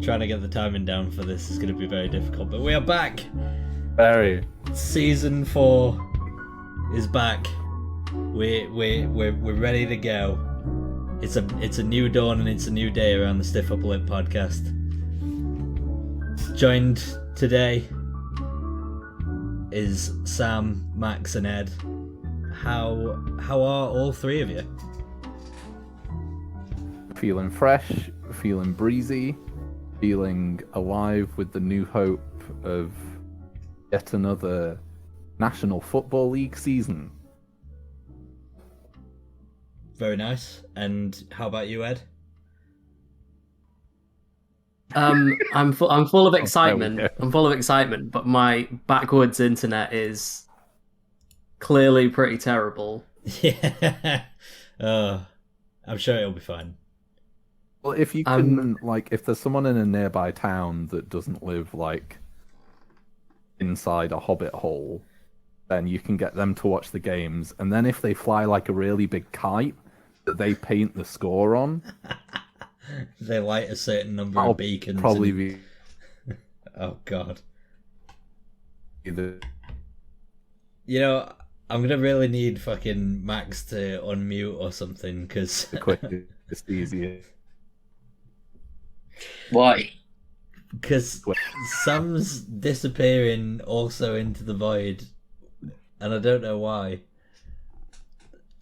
trying to get the timing down for this is going to be very difficult. But we are back. Very. Season 4 is back. We're ready to go. It's a new dawn and it's a new day around the Stiff Upper Lip podcast. Joined today is Sam, Max, and Ed. How are all three of you? Feeling fresh, feeling breezy, feeling alive with the new hope of yet another National Football League season. Very nice. And how about you, Ed? I'm full of excitement. I'm full of excitement, but my backwards internet is clearly pretty terrible. Yeah. I'm sure it'll be fine. Well, if you can, if there's someone in a nearby town that doesn't live, inside a hobbit hole, then you can get them to watch the games, and then if they fly like a really big kite that they paint the score on... They light a certain number of beacons. Probably be... Oh, God. Either... You know, I'm going to really need fucking Max to unmute or something, because... The quickest, easier. Why? Because Sam's disappearing also into the void, and I don't know why.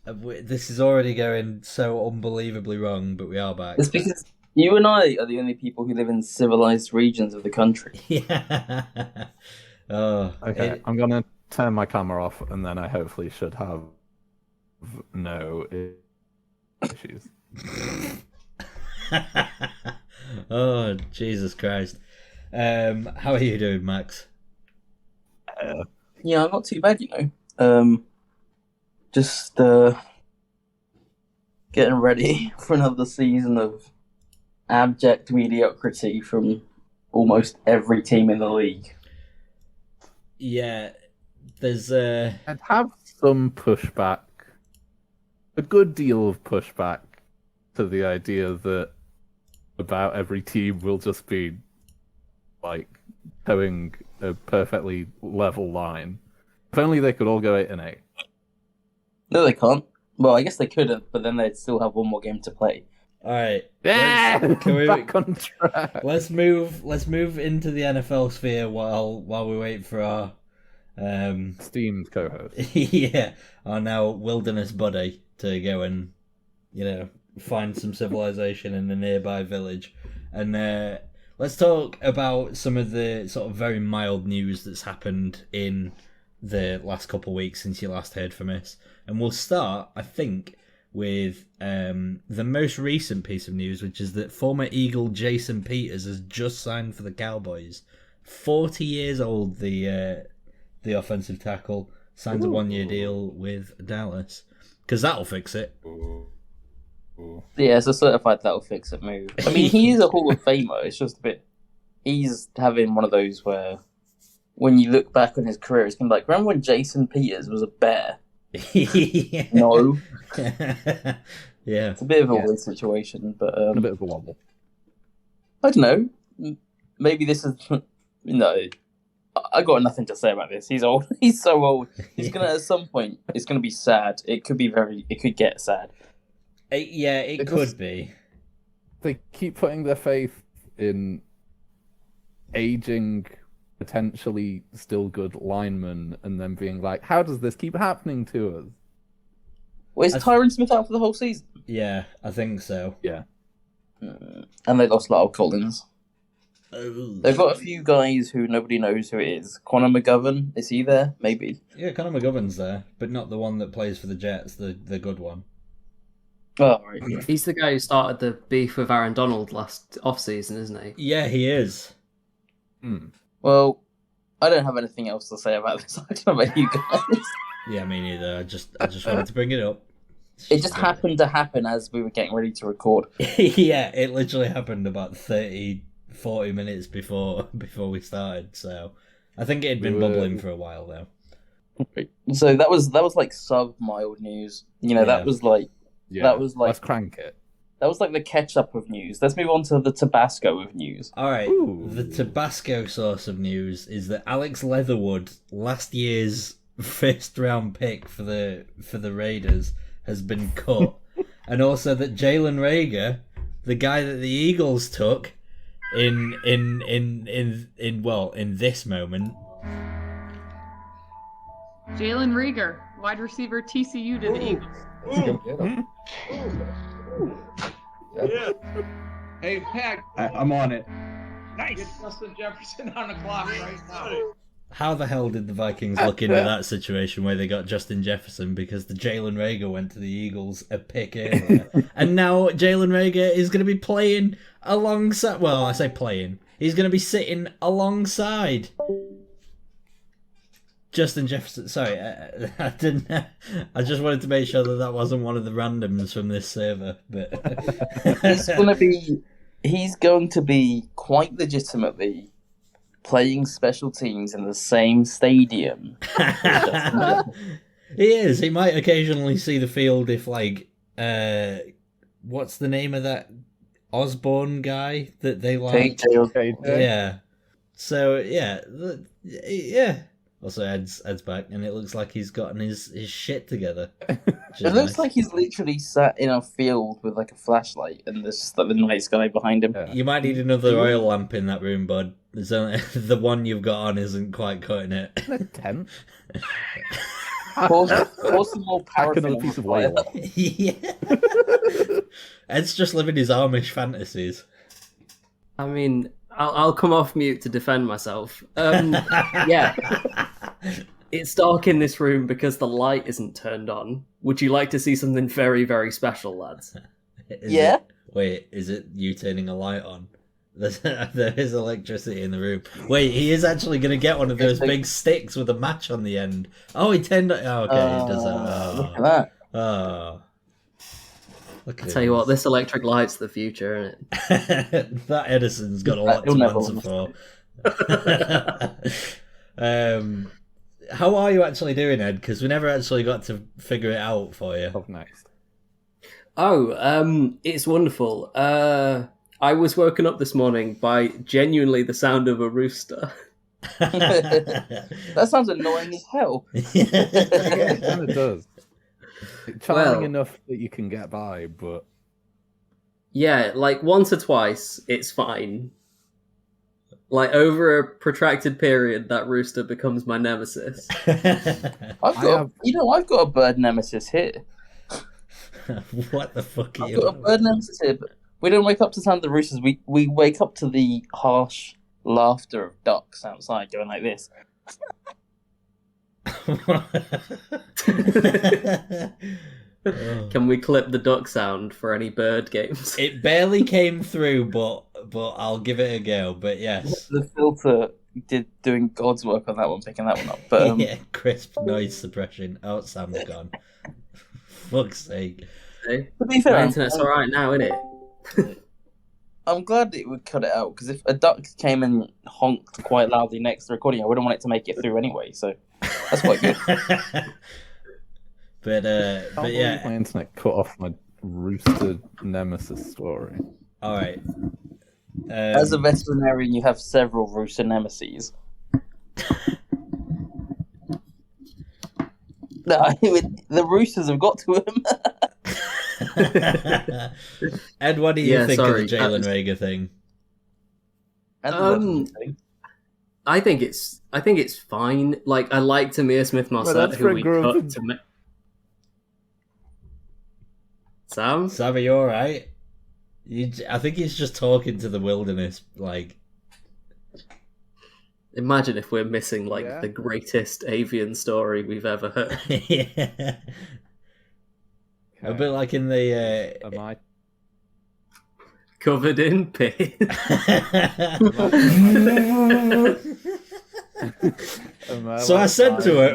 This is already going so unbelievably wrong, but we are back. It's because you and I are the only people who live in civilized regions of the country. Yeah. Okay, I'm going to turn my camera off, and then I hopefully should have no issues. Oh, Jesus Christ. How are you doing, Max? Yeah, I'm not too bad, Just getting ready for another season of abject mediocrity from almost every team in the league. Yeah, there's I'd have some pushback, a good deal of pushback to the idea that about every team will just be towing a perfectly level line. If only they could all go 8-8. No, they can't. Well, I guess they could, but then they'd still have one more game to play. All right. Yeah, Can we back on track. Let's move into the NFL sphere while we wait for our esteemed co-host. yeah, our now wilderness buddy to go and find some civilization in a nearby village. And let's talk about some of the sort of very mild news that's happened in the last couple of weeks since you last heard from us. And we'll start, I think, with the most recent piece of news, which is that former Eagle Jason Peters has just signed for the Cowboys. 40 years old, the offensive tackle, signs a 1-year deal with Dallas. Because that'll fix it. Yeah, it's a certified that'll fix it move. I mean, he is a Hall of Famer. It's just a bit... He's having one of those where when you look back on his career, it's going to be like, remember when Jason Peters was a Bear? No. Yeah. It's a bit of a weird situation, but... a bit of a wobble. I don't know. Maybe this is... No. I got nothing to say about this. He's old. He's so old. He's going to, at some point, it's going to be sad. It could get sad. It could be. They keep putting their faith in aging, potentially still good linemen, and then being like, how does this keep happening to us? Well, is Tyron Smith out for the whole season? Yeah, I think so. Yeah. And they lost Lyle Collins. Oh. They've got a few guys who nobody knows who it is. Connor McGovern, is he there? Maybe. Yeah, Conor McGovern's there, but not the one that plays for the Jets, the good one. Oh, right. He's the guy who started the beef with Aaron Donald last off-season, isn't he? Yeah, he is. Well, I don't have anything else to say about this. I don't know about you guys. Yeah, me neither. I just wanted to bring it up. It just happened to happen as we were getting ready to record. Yeah, it literally happened about 40 minutes before we started. So I think it had been bubbling for a while though. So that was like sub mild news. That was like let's crank it. That was like the ketchup of news. Let's move on to the Tabasco of news. All right, Ooh. the Tabasco source of news is that Alex Leatherwood, last year's first-round pick for the Raiders, has been cut, and also that Jalen Reagor, the guy that the Eagles took, in this moment. Jalen Reagor, wide receiver, TCU to the Eagles. Yeah. Hey, Pack. I'm on it. Nice. Get Justin Jefferson on the clock right now. How the hell did the Vikings look into that situation where they got Justin Jefferson because the Jalen Reagor went to the Eagles a pick earlier, and now Jalen Reagor is going to be playing alongside. Well, I say playing. He's going to be sitting alongside Justin Jefferson. Sorry, I didn't. I just wanted to make sure that wasn't one of the randoms from this server. But he's going to be quite legitimately playing special teams in the same stadium. He is. He might occasionally see the field if, like, what's the name of that Osborne guy that they like? Yeah. So yeah. Also, Ed's back, and it looks like he's gotten his shit together. It looks like he's literally sat in a field with like a flashlight, and there's just like the night sky behind him. You might need another oil lamp in that room, bud. There's only, the one you've got on isn't quite cutting it. A tent. Pour some more paraffin Another on piece the of fire. oil. Yeah. Ed's just living his Amish fantasies. I mean, I'll come off mute to defend myself. Yeah. It's dark in this room because the light isn't turned on. Would you like to see something very, very special, lads? Is it you turning a light on? There is electricity in the room. Wait, he is actually going to get one of those big sticks with a match on the end. Oh, he turned it. Oh, okay, he does that. Look at that. Oh. Look at I tell you what, this electric light's the future, isn't it? That Edison's got a lot to answer for. How are you actually doing, Ed? Because we never actually got to figure it out for you. What's next? It's wonderful. I was woken up this morning by genuinely the sound of a rooster. That sounds annoying as hell. It kind of does. It's charming enough that you can get by, but yeah, like once or twice, it's fine. Like over a protracted period, that rooster becomes my nemesis. I've got a bird nemesis here. What the fuck are I've you got a bird nemesis here, but we don't wake up to the sound of the roosters. We wake up to the harsh laughter of ducks outside going like this. Can we clip the duck sound for any bird games? It barely came through, but I'll give it a go. But yes, the filter doing God's work on that one, picking that one up. But yeah, crisp noise suppression. Oh, Sam's gone. Fuck's sake. See? To be fair, My internet's alright now, isn't it? I'm glad it would cut it out, because if a duck came and honked quite loudly next to the recording, I wouldn't want it to make it through anyway, so that's quite good. But yeah, my internet cut off my rooster nemesis story. All right. As a veterinarian, you have several rooster nemeses. No, the roosters have got to him. Ed, what do you think of the Jalen Reagor thing? I think it's fine. Like, I like Tamir Smith-Marset, who we cut to Sam, are you alright? I think he's just talking to the wilderness, like... Imagine if we're missing, the greatest avian story we've ever heard. Yeah. A bit like in the... Am I... Covered in piss. So I said to it...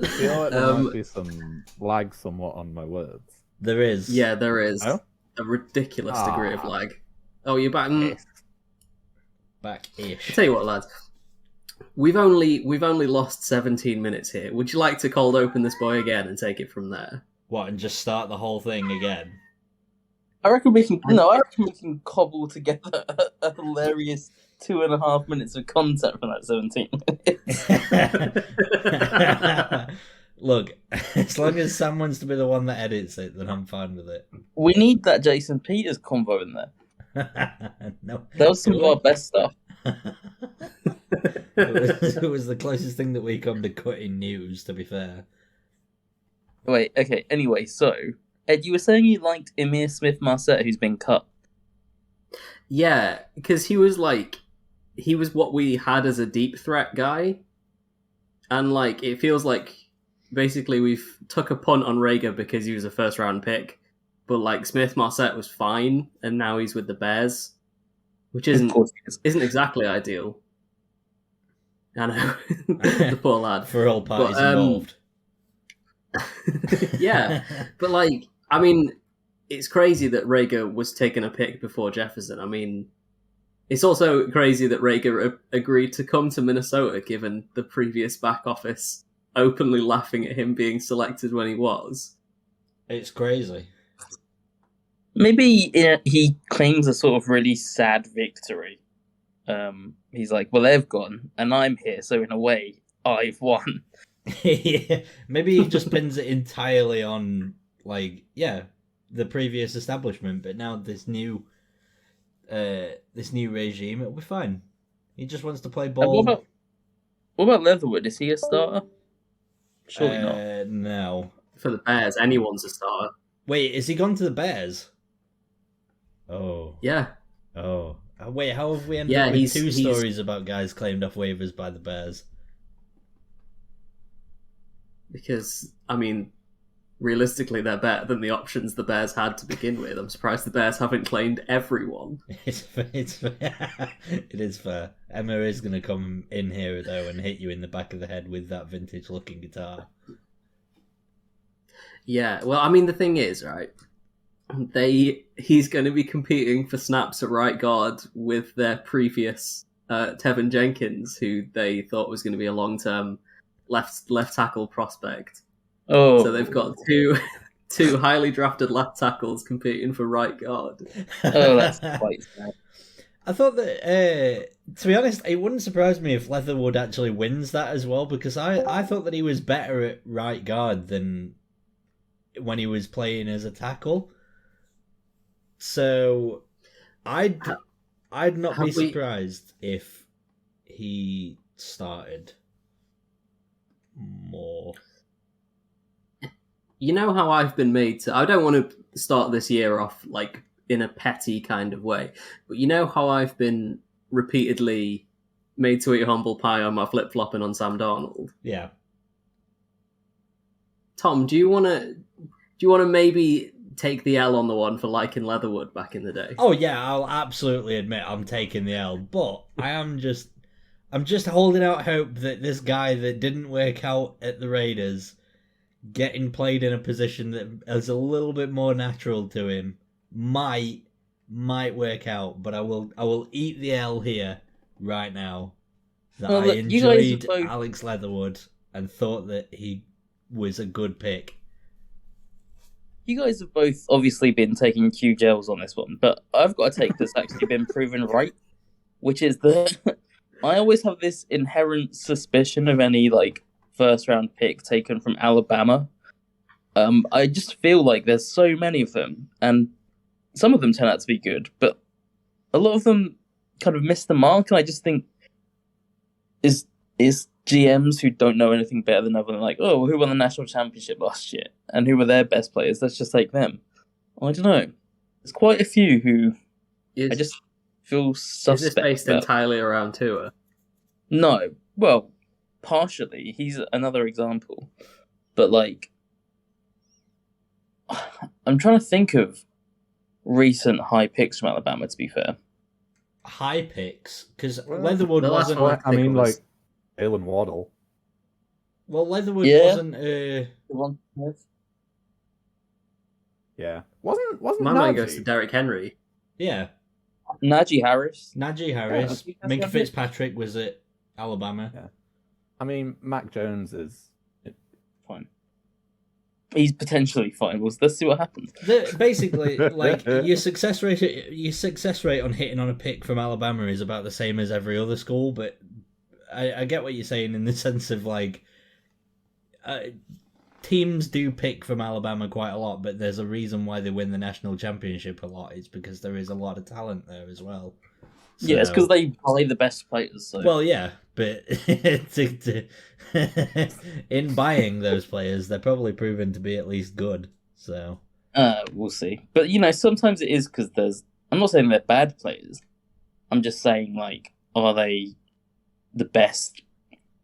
I feel like there might be some lag somewhat on my words. There is. Yeah, there is. Oh? A ridiculous degree of lag. Oh, you're back. Back-ish. I'll tell you what, lads. we've only lost 17 minutes here. Would you like to cold open this boy again and take it from there? What, and just start the whole thing again? I reckon we can. No, I reckon we can cobble together a hilarious 2.5 minutes of content from that 17 minutes. Look, as long as Sam wants to be the one that edits it, then I'm fine with it. We need that Jason Peters convo in there. No, That was some of our best stuff. it was the closest thing that we come to cutting news, to be fair. Wait, okay, anyway, so, Ed, you were saying you liked Emir Smith-Marset, who's been cut. Yeah, because he was what we had as a deep threat guy. And, like, it feels like basically we've took a punt on Rager because he was a first round pick. But, like, Smith-Marset was fine, and now he's with the Bears. Which isn't exactly ideal. I know. The poor lad. For all parties involved. Yeah, but like, I mean, it's crazy that Rager was taking a pick before Jefferson. I mean, it's also crazy that Rager agreed to come to Minnesota given the previous back office openly laughing at him being selected when he was. It's crazy. Maybe he claims a sort of really sad victory. He's like, well, they've gone, and I'm here, so in a way, I've won. Yeah, maybe he just pins it entirely on, like, the previous establishment, but now this new regime, it'll be fine. He just wants to play ball. What about Leatherwood? Is he a starter? Surely not. No. For the Bears, anyone's a starter. Wait, is he gone to the Bears? Oh. Yeah. Oh. Wait, how have we ended up with two stories about guys claimed off waivers by the Bears? Because, I mean, realistically, they're better than the options the Bears had to begin with. I'm surprised the Bears haven't claimed everyone. It's fair. It is fair. Emma is going to come in here, though, and hit you in the back of the head with that vintage-looking guitar. Yeah, well, I mean, the thing is, right, he's going to be competing for snaps at right guard with their previous Tevin Jenkins, who they thought was going to be a long-term left tackle prospect. Oh, so they've got two highly drafted left tackles competing for right guard. Oh, that's quite sad. I thought that, to be honest, it wouldn't surprise me if Leatherwood actually wins that as well, because I thought that he was better at right guard than when he was playing as a tackle. So I'd not be surprised if he started more. You know how I've been made to... I don't want to start this year off like in a petty kind of way, but you know how I've been repeatedly made to eat humble pie on my flip-flopping on Sam Darnold? Yeah. Tom, do you want to maybe take the L on the one for liking Leatherwood back in the day? Oh yeah, I'll absolutely admit I'm taking the L, but I'm just holding out hope that this guy that didn't work out at the Raiders, getting played in a position that is a little bit more natural to him, might work out. But I will eat the L here right now. That I enjoyed Alex Leatherwood and thought that he was a good pick. You guys have both obviously been taking huge L's on this one, but I've got to take this actually been proven right, which is that I always have this inherent suspicion of any like first round pick taken from Alabama. I just feel like there's so many of them, and some of them turn out to be good, but a lot of them kind of miss the mark, and I just think is GMs who don't know anything better than other than like, oh, who won the national championship last year? And who were their best players? Let's just take them. I don't know. There's quite a few who I just feel suspect. Is this based entirely around Tua? No. Well, partially. He's another example. But like, I'm trying to think of recent high picks from Alabama, to be fair. High picks? Because Leatherwood wasn't... like Jalen Waddle. Well, Leatherwood wasn't... Yeah. Wasn't my mind goes to Derrick Henry. Yeah. Najee Harris. Minka Fitzpatrick was at Alabama. Yeah. I mean, Mac Jones is Fine. He's potentially fine. Let's see what happens. Basically, like your success rate on hitting on a pick from Alabama is about the same as every other school. But I get what you're saying in the sense of like teams do pick from Alabama quite a lot, but there's a reason why they win the national championship a lot. It's because there is a lot of talent there as well. So, Yeah, it's because they play the best players. So. Well, yeah, but in buying those players, they're probably proven to be at least good. So we'll see. But sometimes it is because there's. I'm not saying they're bad players. I'm just saying like, are they the best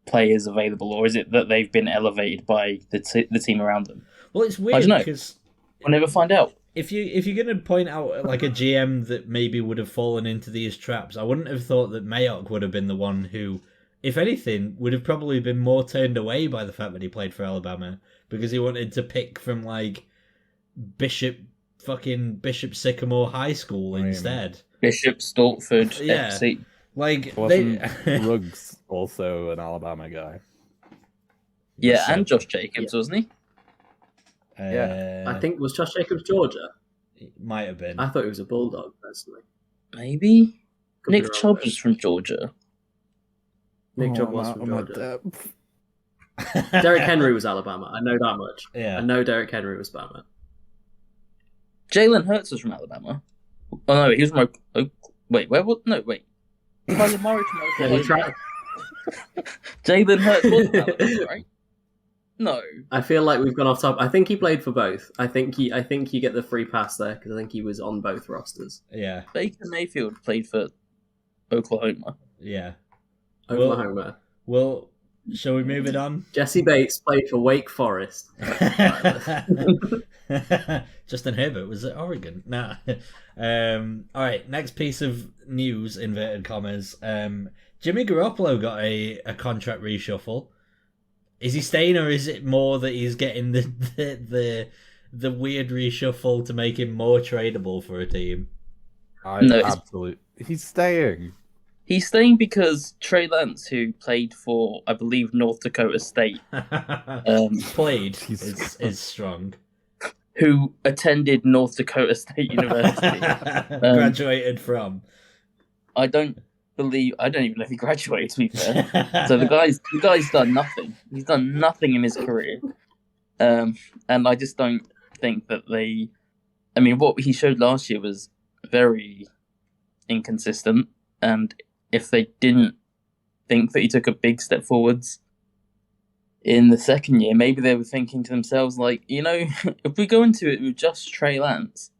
players available, or is it that they've been elevated by the team around them? Well, it's weird because we'll never find out. If you're going to point out like a GM that maybe would have fallen into these traps, I wouldn't have thought that Mayock would have been the one who, if anything, would have probably been more turned away by the fact that he played for Alabama because he wanted to pick from like Bishop Sycamore High School instead. Bishop Stortford, yeah. FC. Like wasn't Ruggs also an Alabama guy? Yeah, and Josh Jacobs, wasn't he? Yeah, I think was Josh Jacobs Georgia. It might have been. I thought he was a Bulldog personally. Maybe Nick Chubb was from Georgia. Nick Chubb was from Georgia. Derrick Henry was Alabama. I know that much. Yeah, I know Derrick Henry was Alabama. Jalen Hurts was from Alabama. Oh no, he was from. Wait, where was? No, wait. Kyler Murray from Oklahoma. Jalen Hurts was from Alabama, right? No, I feel like we've gone off top. I think he played for both. I think you get the free pass there because I think he was on both rosters. Yeah, Baker Mayfield played for Oklahoma. Yeah, Oklahoma. Well, shall we move it on? Jesse Bates played for Wake Forest. Justin Herbert was at Oregon. Nah. All right. Next piece of news, inverted commas. Jimmy Garoppolo got a contract reshuffle. Is he staying, or is it more that he's getting the weird reshuffle to make him more tradable for a team? No, absolutely. He's staying. He's staying because Trey Lance, who played for, I believe, North Dakota State, is strong. Who attended North Dakota State University, graduated from. I don't even know if he graduated, to be fair. So the guy's done nothing. He's done nothing in his career. And I just don't think that what he showed last year was very inconsistent. And if they didn't think that he took a big step forwards in the second year, maybe they were thinking to themselves, like, if we go into it with just Trey Lance,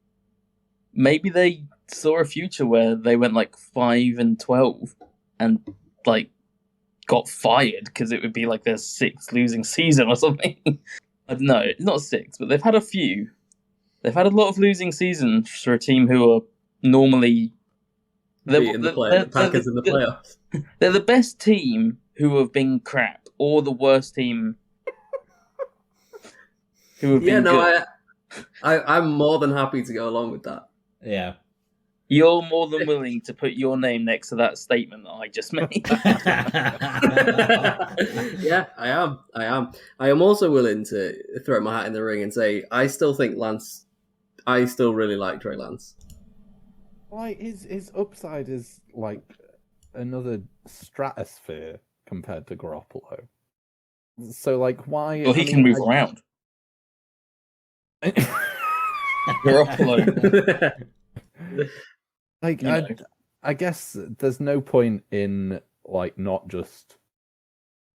maybe they saw a future where they went like 5-12 and like got fired because it would be like their 6th losing season or something. I don't know, it's not 6, but they've had a few. They've had a lot of losing seasons for a team who are normally the Packers in the playoffs. They're the best team who have been crap, or the worst team who have been good. I'm more than happy to go along with that. Yeah. You're more than willing to put your name next to that statement that I just made. Yeah, I am. I am also willing to throw my hat in the ring and say I still really like Trey Lance. Like his upside is like another stratosphere compared to Garoppolo. So like why? Well, he can move around. Garoppolo. Like I guess there's no point in like not just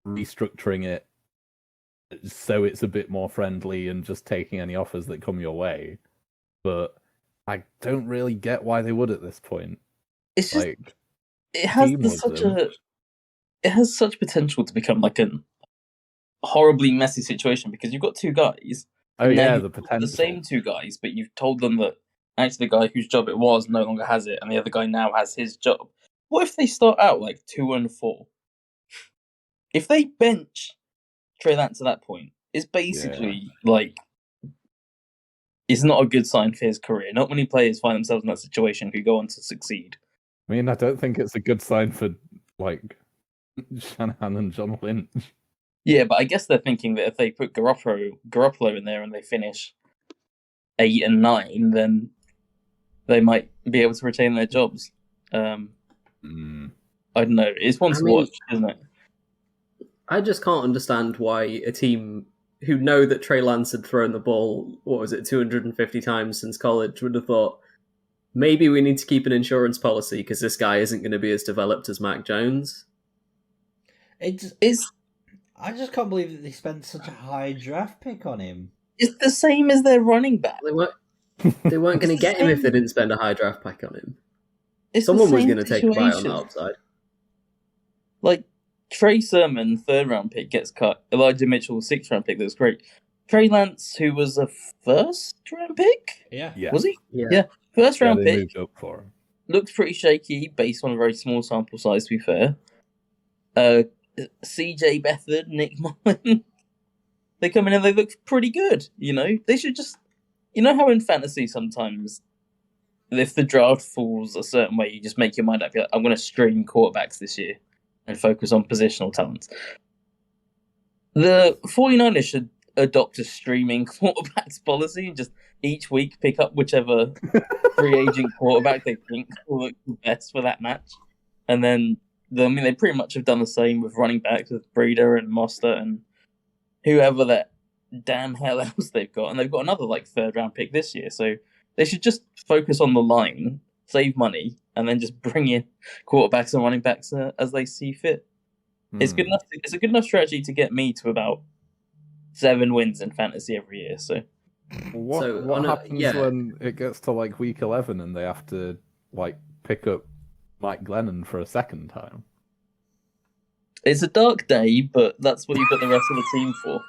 restructuring it so it's a bit more friendly and just taking any offers that come your way. But I don't really get why they would at this point. It's just it has such potential to become like a horribly messy situation because you've got two guys. Oh yeah, the potential. The same two guys, but you've told them that actually the guy whose job it was no longer has it, and the other guy now has his job. What if they start out like 2-4? If they bench Trey Lance at that point, it's basically like it's not a good sign for his career. Not many players find themselves in that situation who go on to succeed. I mean, I don't think it's a good sign for like Shanahan and John Lynch. Yeah, but I guess they're thinking that if they put Garoppolo in there and they finish 8 and 9, then they might be able to retain their jobs. I don't know. It's one to watch, isn't it? I just can't understand why a team who know that Trey Lance had thrown the ball, 250 times since college, would have thought, maybe we need to keep an insurance policy because this guy isn't going to be as developed as Mac Jones. It's. I just can't believe that they spent such a high draft pick on him. It's the same as their running back. They weren't going to get him if they didn't spend a high draft pick on him. Someone was going to take a bite on the upside. Like, Trey Sermon, 3rd round pick, gets cut. Elijah Mitchell, 6th round pick, that's great. Trey Lance, who was a 1st round pick? Yeah. Was he? Yeah. 1st round they pick. moved up for him. Looks pretty shaky based on a very small sample size, to be fair. CJ Beathard, Nick Mullen. They come in and they look pretty good, you know? They should just... You know how in fantasy sometimes, if the draft falls a certain way, you just make your mind up. You're like, I'm going to stream quarterbacks this year and focus on positional talents. The 49ers should adopt a streaming quarterbacks policy and just each week pick up whichever free agent quarterback they think will look the best for that match. And then, they pretty much have done the same with running backs, with Breeder and Mostert and whoever that damn hell else they've got. And they've got another, 3rd round pick this year. So they should just focus on the line, save money, and then just bring in quarterbacks and running backs as they see fit. It's good enough. It's a good enough strategy to get me to about 7 wins in fantasy every year. So what happens when it gets to week 11 and they have to pick up Mike Glennon for a second time? It's a dark day, but that's what you've got the rest of the team for.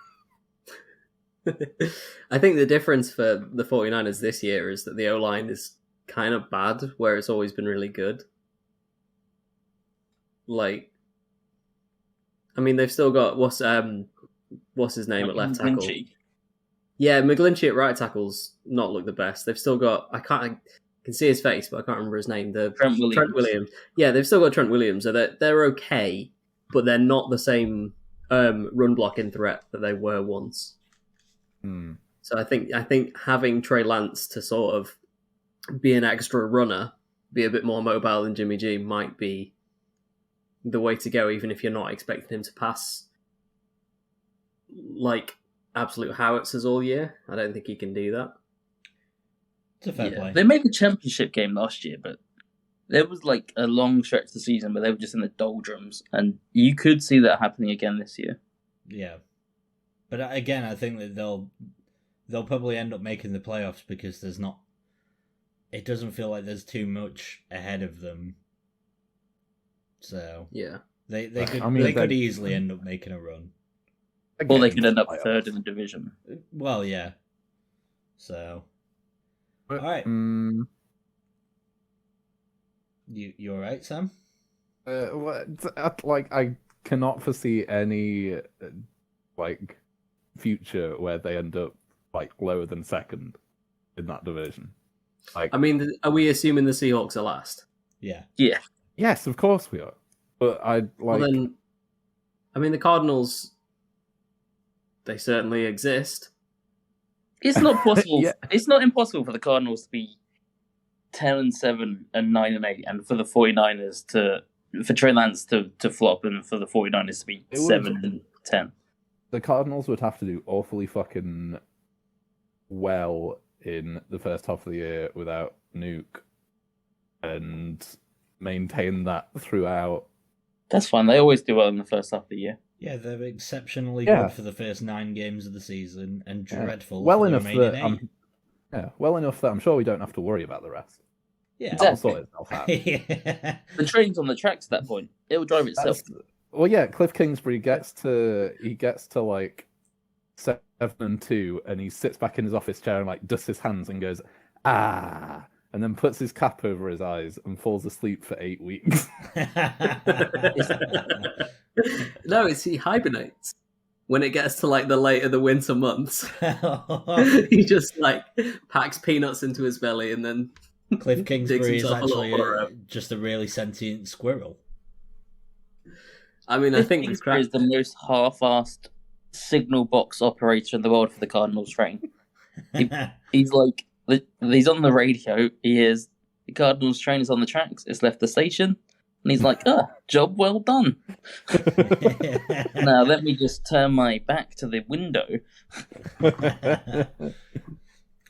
I think the difference for the 49ers this year is that the O-line is kind of bad, where it's always been really good. They've still got what's his name at left tackle? Yeah, McGlinchey at right tackle's not look the best. They've still got I can see his face, but I can't remember his name. Trent Williams. Yeah, they've still got Trent Williams, so they're okay, but they're not the same run blocking threat that they were once. So I think having Trey Lance to sort of be an extra runner, be a bit more mobile than Jimmy G, might be the way to go, even if you're not expecting him to pass absolute howitzers all year. I don't think he can do that. It's a fair play. They made the championship game last year, but there was a long stretch of the season where they were just in the doldrums, and you could see that happening again this year. Yeah. But again, I think that they'll probably end up making the playoffs because there's not... It doesn't feel like there's too much ahead of them. So yeah, they could easily end up making a run. Or they could end up 3rd in the division. Well, yeah. So, all right. You all right, Sam? I cannot foresee any future where they end up lower than 2nd in that division. Are we assuming the Seahawks are last? Yeah. Yeah. Yes, of course we are. But Well, then, the Cardinals, they certainly exist. It's not possible. Yeah. It's not impossible for the Cardinals to be 10-7 and 9-8, and for the 49ers for Trey Lance to flop, and for the 49ers to be 7-10. The Cardinals would have to do awfully fucking well in the first half of the year without Nuke and maintain that throughout. That's fine. They always do well in the first half of the year. Yeah, they're exceptionally good for the first 9 games of the season and dreadful well for enough the remaining 8. Well enough that I'm sure we don't have to worry about the rest. Yeah, exactly. That'll sort itself out. Yeah. The train's on the tracks at that point. It'll drive itself. Well, yeah, Cliff Kingsbury gets to 7-2, and he sits back in his office chair and dusts his hands and goes, ah, and then puts his cap over his eyes and falls asleep for 8 weeks. No, he hibernates. When it gets to the later the winter months, he just packs peanuts into his belly and then Cliff Kingsbury is actually just a really sentient squirrel. I mean, I think this is the most half-assed signal box operator in the world for the Cardinals train. He's like, he's on the radio. He hears the Cardinals train is on the tracks. It's left the station, and he's like, job well done. Now let me just turn my back to the window.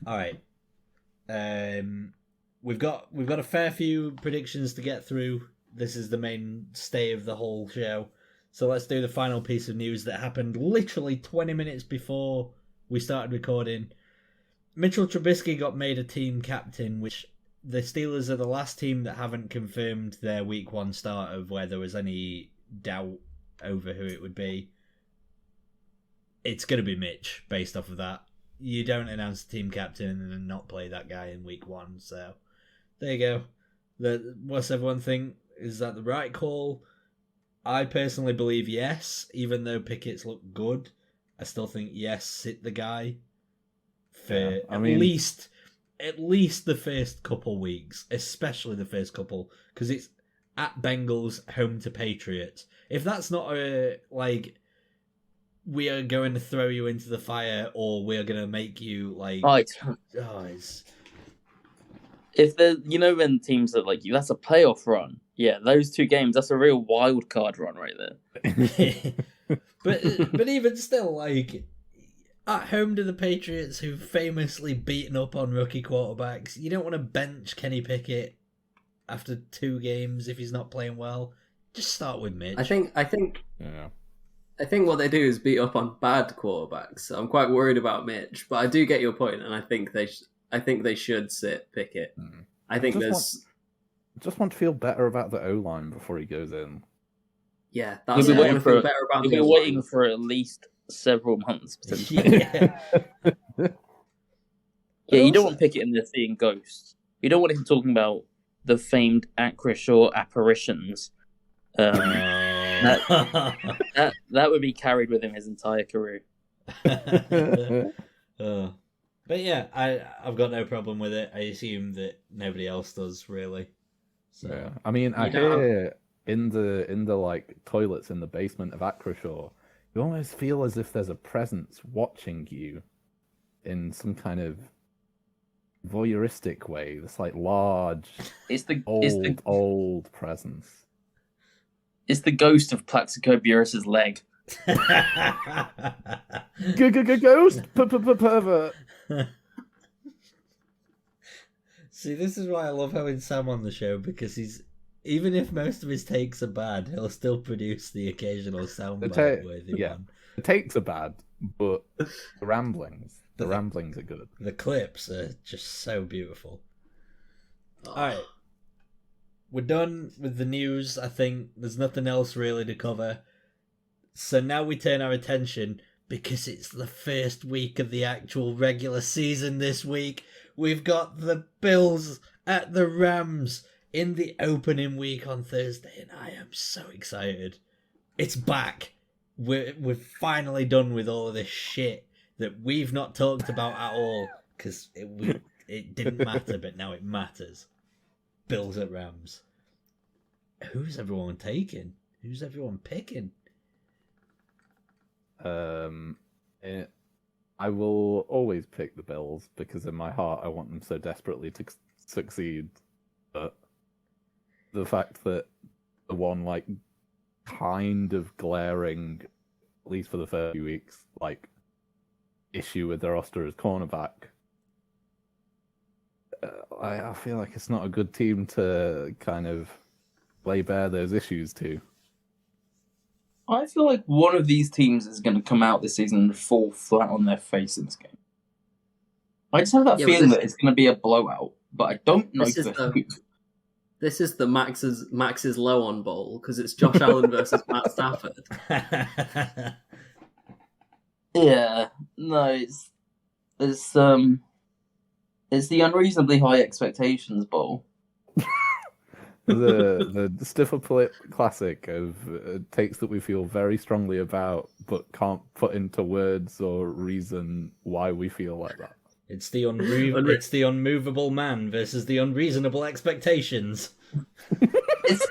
All right. We've got a fair few predictions to get through. This is the mainstay of the whole show. So let's do the final piece of news that happened literally 20 minutes before we started recording. Mitchell Trubisky got made a team captain, which the Steelers are the last team that haven't confirmed their week 1 start of where there was any doubt over who it would be. It's going to be Mitch, based off of that. You don't announce a team captain and then not play that guy in week 1, so there you go. What's everyone think? Is that the right call? I personally believe yes, even though Pickett's looked good. I still think yes, sit the guy for at least the first couple weeks, especially the first couple, because it's at Bengals, home to Patriots. If that's not a we are going to throw you into the fire, or we're going to make you if the when teams are like you, that's a playoff run. Yeah, those 2 games, that's a real wild card run right there. but even still, at home to the Patriots, who've famously beaten up on rookie quarterbacks, you don't want to bench Kenny Pickett after 2 games if he's not playing well. Just start with Mitch. I think what they do is beat up on bad quarterbacks. So I'm quite worried about Mitch, but I do get your point, and I think they should sit Pickett. I think just want to feel better about the O-line before he goes in. Yeah, that's what I want to feel better about. You'll be waiting for at least several months, potentially. Yeah, you don't want Pickett in there seeing ghosts. You don't want him talking about the famed Acrishaw apparitions. That would be carried with him his entire career. But yeah, I've got no problem with it. I assume that nobody else does, really. So. Yeah, I mean, I hear in the toilets in the basement of Acrishaw, you almost feel as if there's a presence watching you in some kind of voyeuristic way. This large, old presence. It's the ghost of Plaxico Burress's leg. Ghost pervert. See, this is why I love having Sam on the show, because even if most of his takes are bad, he'll still produce the occasional soundbite worthy one. The takes are bad, but the ramblings are good. The clips are just so beautiful. Alright. We're done with the news, I think. There's nothing else really to cover. So now we turn our attention, because it's the first week of the actual regular season this week. We've got the Bills at the Rams in the opening week on Thursday, and I am so excited. It's back. We're finally done with all of this shit that we've not talked about at all, because it didn't matter, but now it matters. Bills at Rams. Who's everyone taking? Who's everyone picking? I will always pick the Bills, because in my heart I want them so desperately to succeed. But the fact that the one kind of glaring, at least for the first few weeks, issue with their roster is cornerback. I feel like it's not a good team to kind of lay bare those issues to. I feel like one of these teams is going to come out this season and fall flat on their face in this game. I just have that feeling that it's going to be a blowout, but I don't know for who. This is the Max's low on bowl, because it's Josh Allen versus Matt Stafford. Yeah, no, it's the unreasonably high expectations bowl. the stiffer classic of takes that we feel very strongly about, but can't put into words or reason why we feel like that. It's the unmovable man versus the unreasonable expectations. It's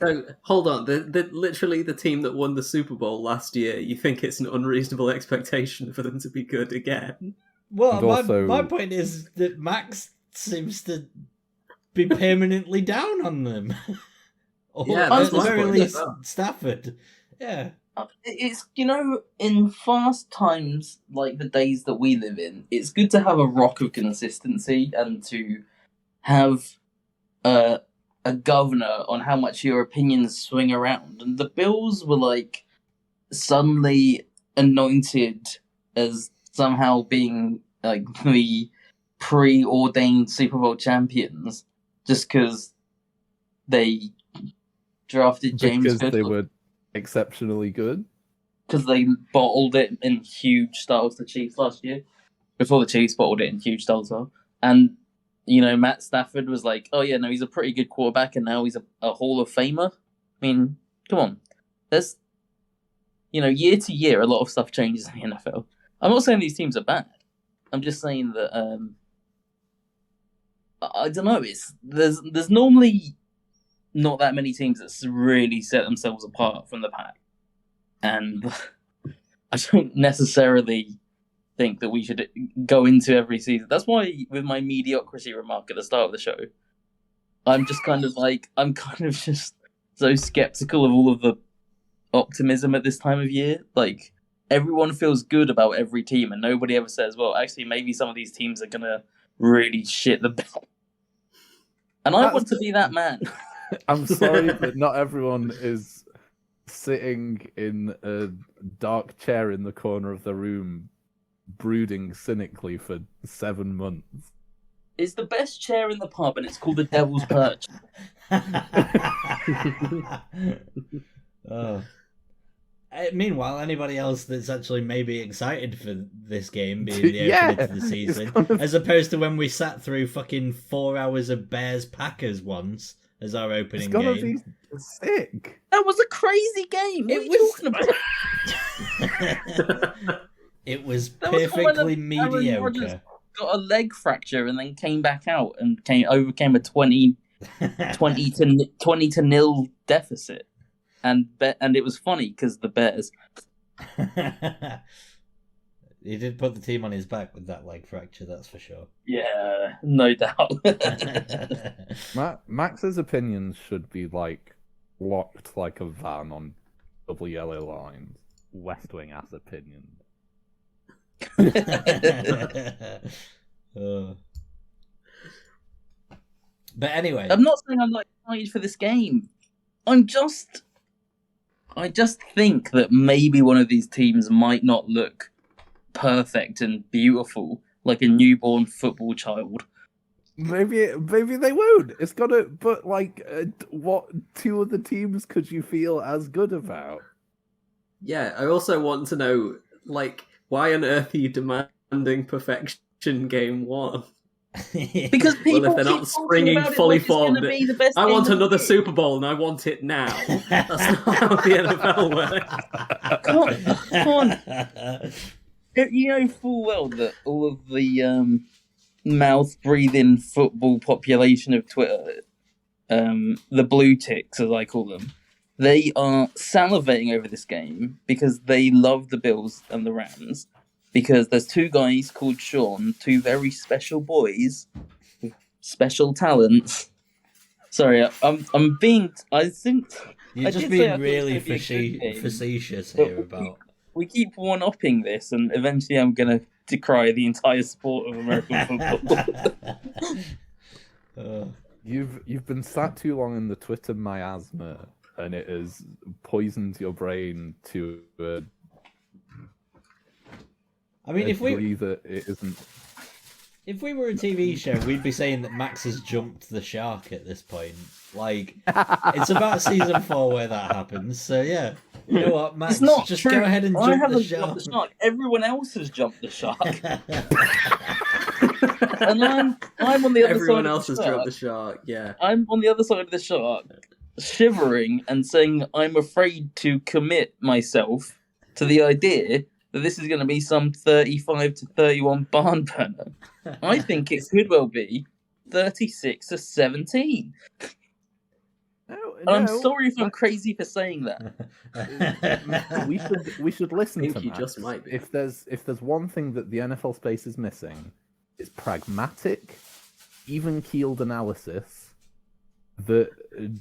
So hold on, the literally the team that won the Super Bowl last year. You think it's an unreasonable expectation for them to be good again? Well, And also- my point is that Max seems to be permanently down on them. Or Yeah, at that's the my very point. least, Stafford. Yeah. It's, in fast times like the days that we live in, it's good to have a rock of consistency and to have a governor on how much your opinions swing around. And the Bills were like suddenly anointed as somehow being like the preordained Super Bowl champions just because they drafted James because Goodwin. they were exceptionally good. Because they bottled it in huge styles, the Chiefs last year. Before the Chiefs bottled it in huge styles as well. And, Matt Stafford was like, oh yeah, no, he's a pretty good quarterback and now he's a Hall of Famer. I mean, come on. There's, year to year, a lot of stuff changes in the NFL. I'm not saying these teams are bad. I'm just saying that, I don't know, there's normally not that many teams that really set themselves apart from the pack. And I don't necessarily think that we should go into every season. That's why, with my mediocrity remark at the start of the show, I'm just kind of just so skeptical of all of the optimism at this time of year. Like, everyone feels good about every team, and nobody ever says, well, actually, maybe some of these teams are going to really shit the bed. And I want to be that man. I'm sorry, but not everyone is sitting in a dark chair in the corner of the room, brooding cynically for 7 months. It's the best chair in the pub, and it's called the Devil's Perch. Oh. Meanwhile, anybody else that's actually maybe excited for this game being the opener to the season, as opposed to when we sat through fucking 4 hours of Bears-Packers once as our opening It's gonna game. be sick. That was a crazy game. What are you talking about? It was That was perfectly when Aaron Rodgers mediocre. got a leg fracture and then came back out and overcame a 20 to nil deficit. And it was funny because the Bears. He did put the team on his back with that leg fracture, that's for sure. Yeah, no doubt. Max's opinions should be locked like a van on double yellow lines. West Wing ass opinions. But anyway, I'm not saying I'm not excited for this game. I just think that maybe one of these teams might not look perfect and beautiful like a newborn football child. Maybe they won't. It's gonna. But what two other teams could you feel as good about? Yeah, I also want to know, why on earth are you demanding perfection game one? Because people Well, if they're not keep springing talking about fully it like it's gonna formed, be the best I game want of the another year. Super Bowl and I want it now. That's not how the NFL works. Come on. You know full well that all of the mouth-breathing football population of Twitter, the blue ticks, as I call them, they are salivating over this game because they love the Bills and the Rams. Because there's two guys called Sean, two very special boys with special talents. Sorry, I'm being. I think you're I just did say I being thought it was really gonna be a good game, facetious but here about. We keep one-upping this, and eventually I'm going to decry the entire sport of American football. You've been sat too long in the Twitter miasma, and it has poisoned your brain to. I mean, if we that it isn't. If we were a TV show, we'd be saying that Max has jumped the shark at this point. It's about season 4 where that happens. So yeah, you know what, Max? It's not just true. go ahead and I jump haven't the shark. jumped the shark. Everyone else has jumped the shark, and I'm on the other Everyone side else of has the dropped shark. the shark, yeah. I'm on the other side of the shark, shivering and saying I'm afraid to commit myself to the idea that this is going to be some 35 to 31 barn burner. I think it could well be 36 to 17. No, I'm sorry if I'm crazy for saying that. we should listen I to think you Max. just might be. If there's one thing that the NFL space is missing, it's pragmatic, even-keeled analysis that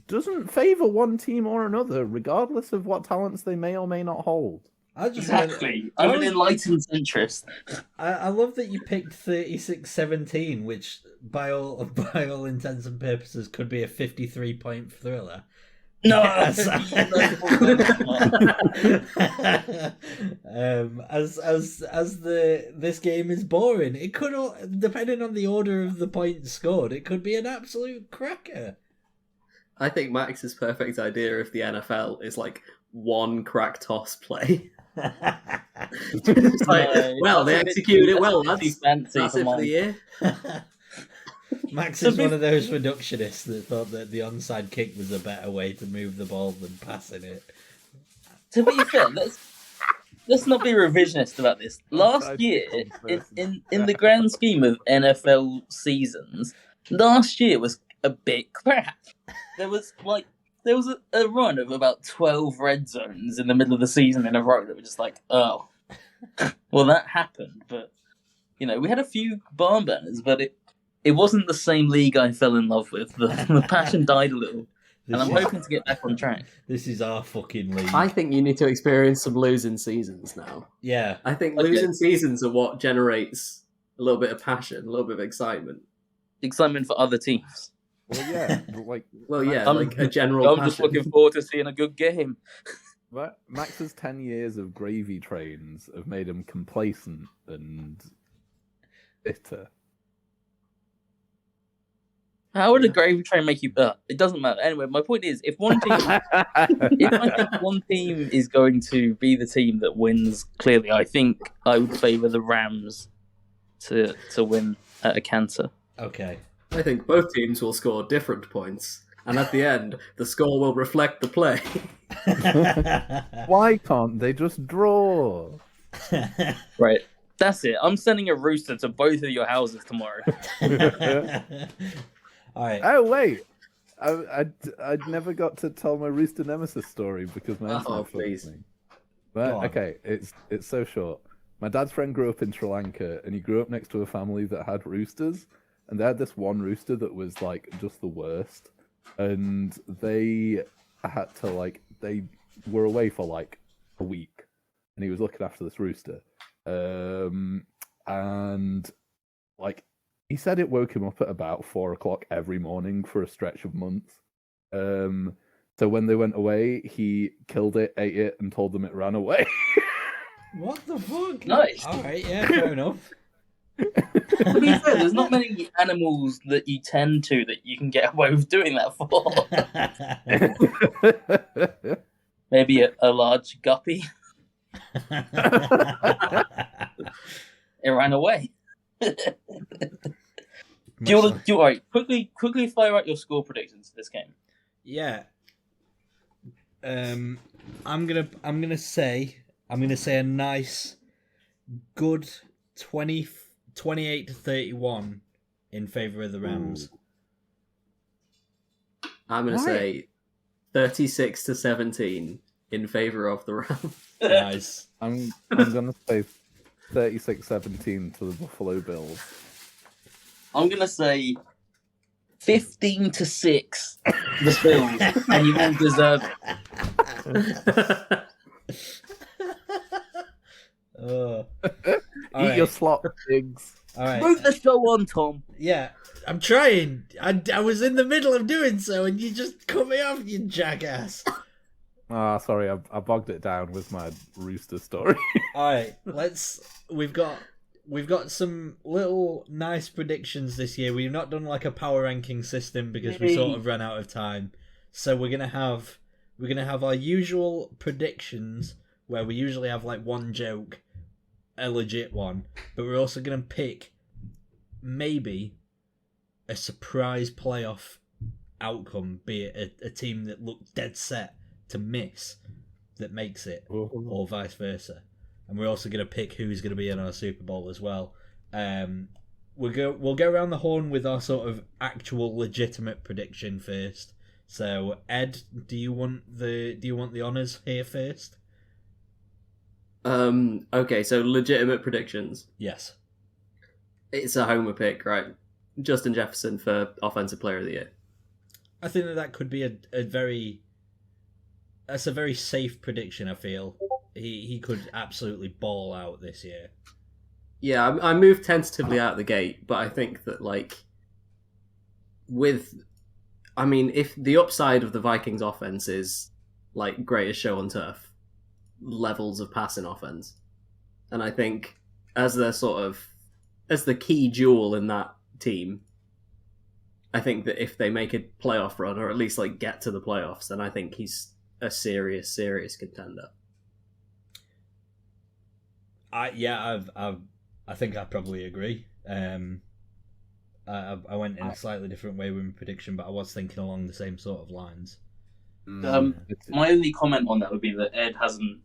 doesn't favor one team or another, regardless of what talents they may or may not hold. Exactly. I'm an enlightened centrist. I love that you picked 36-17, which by all intents and purposes could be a 53-point thriller. No. As this game is boring, it could, depending on the order of the points scored, it could be an absolute cracker. I think Max's perfect idea of the NFL is like one crack toss play. It's like, well, they executed it well. That's it for the year. Max is one of those reductionists that thought that the onside kick was a better way to move the ball than passing it. To be fair, let's not be revisionist about this. Last year, in the grand scheme of NFL seasons, last year was a bit crap. There was a run of about 12 red zones in the middle of the season in a row that were just like, oh, well, that happened. But, we had a few barn burners, but it wasn't the same league I fell in love with. The passion died a little. And I'm hoping to get back on track. This is our fucking league. I think you need to experience some losing seasons now. Yeah. I think losing seasons are what generates a little bit of passion, a little bit of excitement. Excitement for other teams. Well, yeah, like a general I'm passion. just looking forward to seeing a good game. Max's 10 years of gravy trains have made him complacent and bitter. How would a gravy train make you? It doesn't matter. Anyway, my point is, if I think one team is going to be the team that wins, clearly, I think I would favour the Rams to win at a canter. Okay. I think both teams will score different points, and at the end, the score will reflect the play. Why can't they just draw? Right. That's it. I'm sending a rooster to both of your houses tomorrow. All right. Oh wait, I'd never got to tell my rooster Nemeses story because my internet please. me. But okay, it's so short. My dad's friend grew up in Sri Lanka, and he grew up next to a family that had roosters, and they had this one rooster that was like just the worst, and they had to they were away for like a week, and he was looking after this rooster, and like. He said it woke him up at about 4:00 every morning for a stretch of months. So when they went away, he killed it, ate it, and told them it ran away. What the fuck? Nice. All right, yeah, fair enough. To be fair, there's not many animals that you tend to that you can get away with doing that for. Maybe a large guppy. It ran away. Do you want to all right? Quickly fire out your score predictions for this game. Yeah. I'm gonna say a nice, good 28-31 in favor of the Rams. I'm gonna say 36-17 in favor of the Rams. Nice. I'm gonna say 36-17 to the Buffalo Bills. I'm gonna say 15-6 the Bills, and you all deserve it. Eat your slot, pigs. All right. Move the show on, Tom. Yeah, I'm trying. I was in the middle of doing so, and you just cut me off, you jackass. Sorry, I bogged it down with my rooster story. All right, We've got some little nice predictions this year. We've not done like a power ranking system because we sort of ran out of time. So we're gonna have our usual predictions where we usually have like one joke, a legit one, but we're also gonna pick maybe a surprise playoff outcome, be it a team that looked dead set to miss that makes it, or vice versa. And we're also going to pick who's going to be in our Super Bowl as well. We'll go around the horn with our sort of actual legitimate prediction first. So Ed, do you want the honors here first? Okay, so legitimate predictions. Yes. It's a homer pick, right? Justin Jefferson for Offensive Player of the Year. I think that could be a very safe prediction. I feel he could absolutely ball out this year. Yeah, I moved tentatively out of the gate, but I think that if the upside of the Vikings offense is like greatest show on turf levels of passing offense, and I think as the key jewel in that team, I think that if they make a playoff run or at least get to the playoffs, then I think he's a serious contender. I think I probably agree. I went in a slightly different way with my prediction, but I was thinking along the same sort of lines. My only comment on that would be that Ed hasn't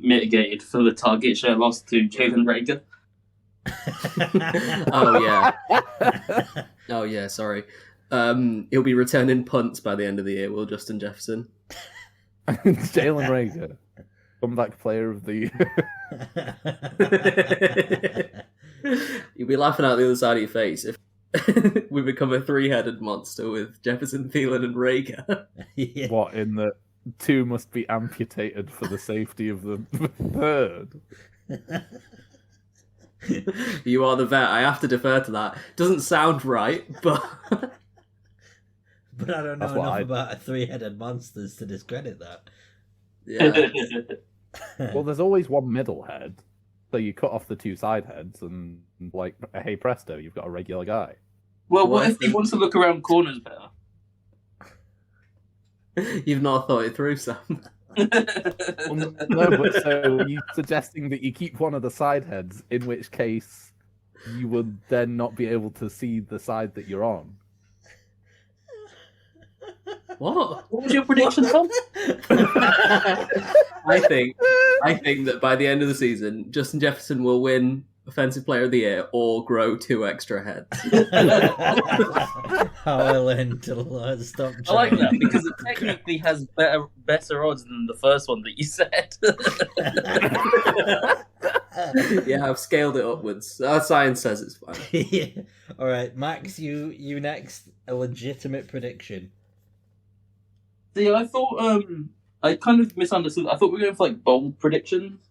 mitigated for the target share loss to Jalen Rager. Oh yeah, sorry. He'll be returning punts by the end of the year, will Justin Jefferson? Jalen Rager, comeback player of the year. You'll be laughing out the other side of your face if we become a three-headed monster with Jefferson, Thielen, and Rager. Yeah. What, in the two must be amputated for the safety of the third? You are the vet. I have to defer to that. Doesn't sound right, but but I don't know enough about a three-headed monsters to discredit that. Yeah. Well, there's always one middle head, so you cut off the two side heads, and hey presto, you've got a regular guy. Well, what if he wants to look around corners better? You've not thought it through, Sam. No, but so are you suggesting that you keep one of the side heads, in which case you would then not be able to see the side that you're on? What? What was your prediction, Tom? I think that by the end of the season, Justin Jefferson will win Offensive Player of the Year or grow 2 extra heads. How I learned to stop trying. I like that because it technically has better odds than the first one that you said. Yeah, I've scaled it upwards. Our science says it's fine. Yeah. All right, Max, you next. A legitimate prediction. See, I thought I kind of misunderstood. I thought we were going for bold predictions,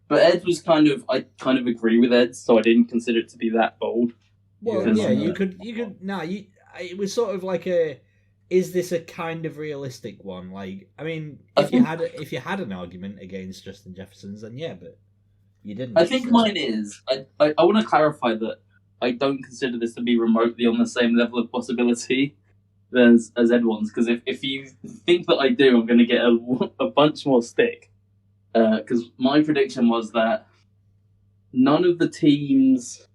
but Ed was I kind of agree with Ed, so I didn't consider it to be that bold. Well, yeah, you could. It was sort of is this a kind of realistic one? If you had an argument against Justin Jefferson's, then yeah, but you didn't. I think mine is. I want to clarify that I don't consider this to be remotely on the same level of possibility as Ed wants, because if you think that I do, I'm going to get a bunch more stick. Because my prediction was that none of the teams...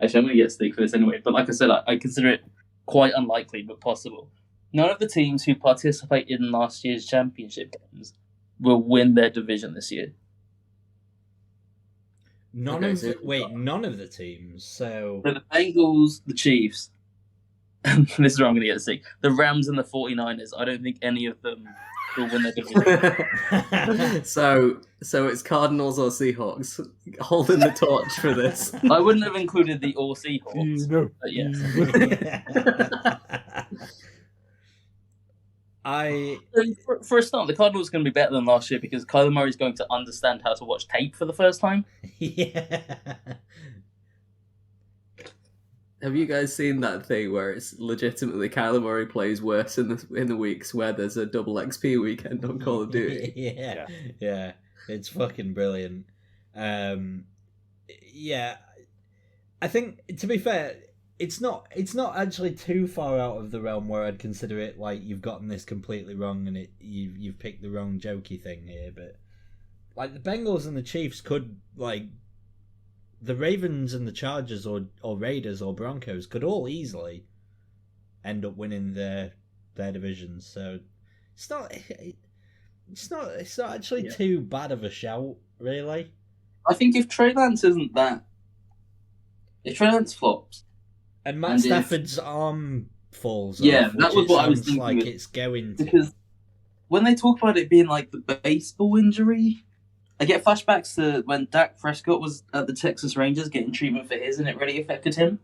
Actually, I'm going to get stick for this anyway, but like I said, I consider it quite unlikely, but possible. None of the teams who participated in last year's championship games will win their division this year. None of the teams. So the Bengals, the Chiefs, this is where I'm going to get sick. The Rams and the 49ers, I don't think any of them will win their division. So it's Cardinals or Seahawks holding the torch for this. I wouldn't have included the all Seahawks, but yes. For a start, the Cardinals are going to be better than last year because Kyler Murray is going to understand how to watch tape for the first time. Yeah. Have you guys seen that thing where it's legitimately Kyler Murray plays worse in the weeks where there's a double XP weekend on Call of Duty? Yeah, it's fucking brilliant. Yeah, I think, to be fair, it's not actually too far out of the realm where I'd consider it you've gotten this completely wrong and you've picked the wrong jokey thing here, but the Bengals and the Chiefs could the Ravens and the Chargers or Raiders or Broncos could all easily end up winning their divisions. So it's not actually too bad of a shout, really. I think if Trey Lance flops, and Matt Stafford's arm falls Yeah, off, that which was it what I was sounds thinking like of. it's going to. Because when they talk about it being like the baseball injury, I get flashbacks to when Dak Prescott was at the Texas Rangers getting treatment for his, and it really affected him.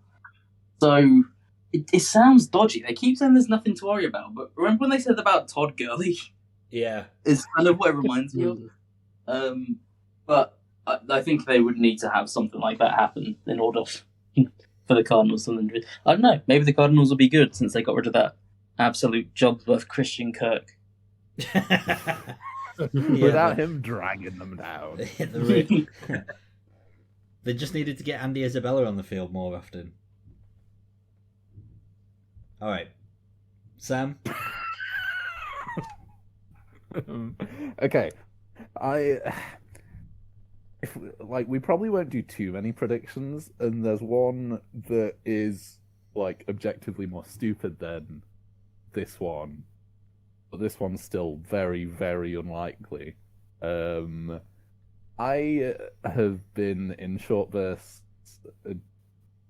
So it sounds dodgy. They keep saying there's nothing to worry about, but remember when they said about Todd Gurley? Yeah. Is kind of what it reminds me of. But I think they would need to have something like that happen in order for the Cardinals to win. I don't know. Maybe the Cardinals will be good since they got rid of that absolute Jobsworth Christian Kirk. Without him dragging them down. They just needed to get Andy Isabella on the field more often. All right, Sam. Okay, we probably won't do too many predictions, and there's one that is like objectively more stupid than this one, but this one's still very, very unlikely. I have been in short bursts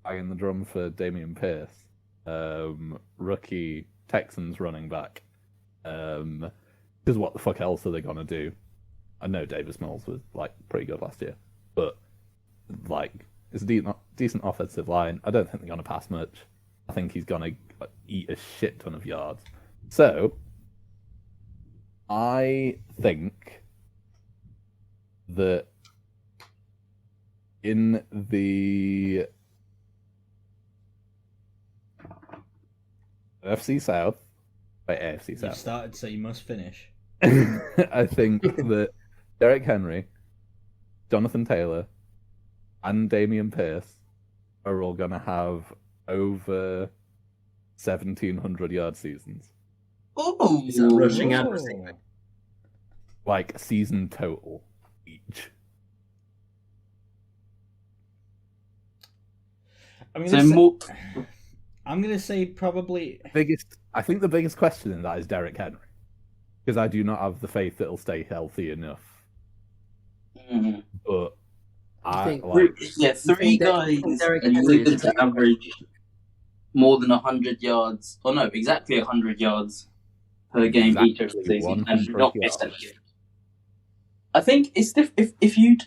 banging the drum for Damian Pierce, rookie Texans running back. Because what the fuck else are they gonna do? I know Davis Mills was like pretty good last year, but like it's a decent offensive line. I don't think they're gonna pass much. I think he's gonna eat a shit ton of yards. So I think that in the AFC South. You've started, so you must finish. I think that Derrick Henry, Jonathan Taylor, and Damian Pierce are all going to have over 1,700-yard seasons. Oh, Is that rushing and receiving? Like, season total each. I'm so gonna say probably I think the biggest question in that is Derrick Henry, because I do not have the faith that he'll stay healthy enough. But three guys and you need them to average more than 100 yards. Oh no, exactly 100 yards per game each of the season, and not miss any games. I think it's if you'd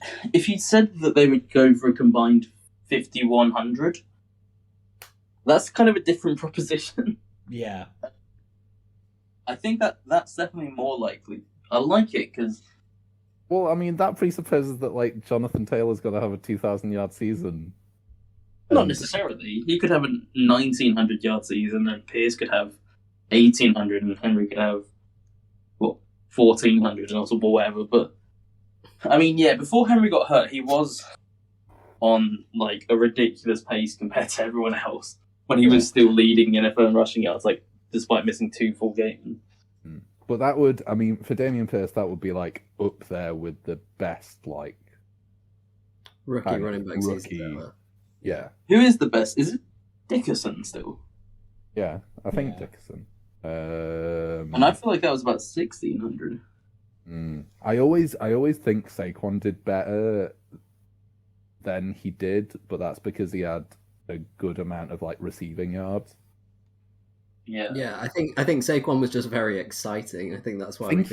said that they would go for a combined 5,100. That's kind of a different proposition. Yeah. I think that's definitely more likely. I like it because... Well, I mean, that presupposes that, like, Jonathan Taylor's going to have a 2,000-yard season. Not necessarily. He could have a 1,900-yard season, and Pierce could have 1,800, and Henry could have, 1,400 or whatever. But, I mean, yeah, before Henry got hurt, he was on, like, a ridiculous pace compared to everyone else. When he was still leading NFL in rushing yards, like, despite missing 2 full games. But that would, I mean, for Damian Pierce, that would be, like, up there with the best, like... Rookie running back season. Yeah. Who is the best? Is it Dickerson still? Yeah, I think Dickerson. And I feel like that was about 1,600. I always think Saquon did better than he did, but that's because he had a good amount of like receiving yards. Yeah. I think Saquon was just very exciting. I think that's why I think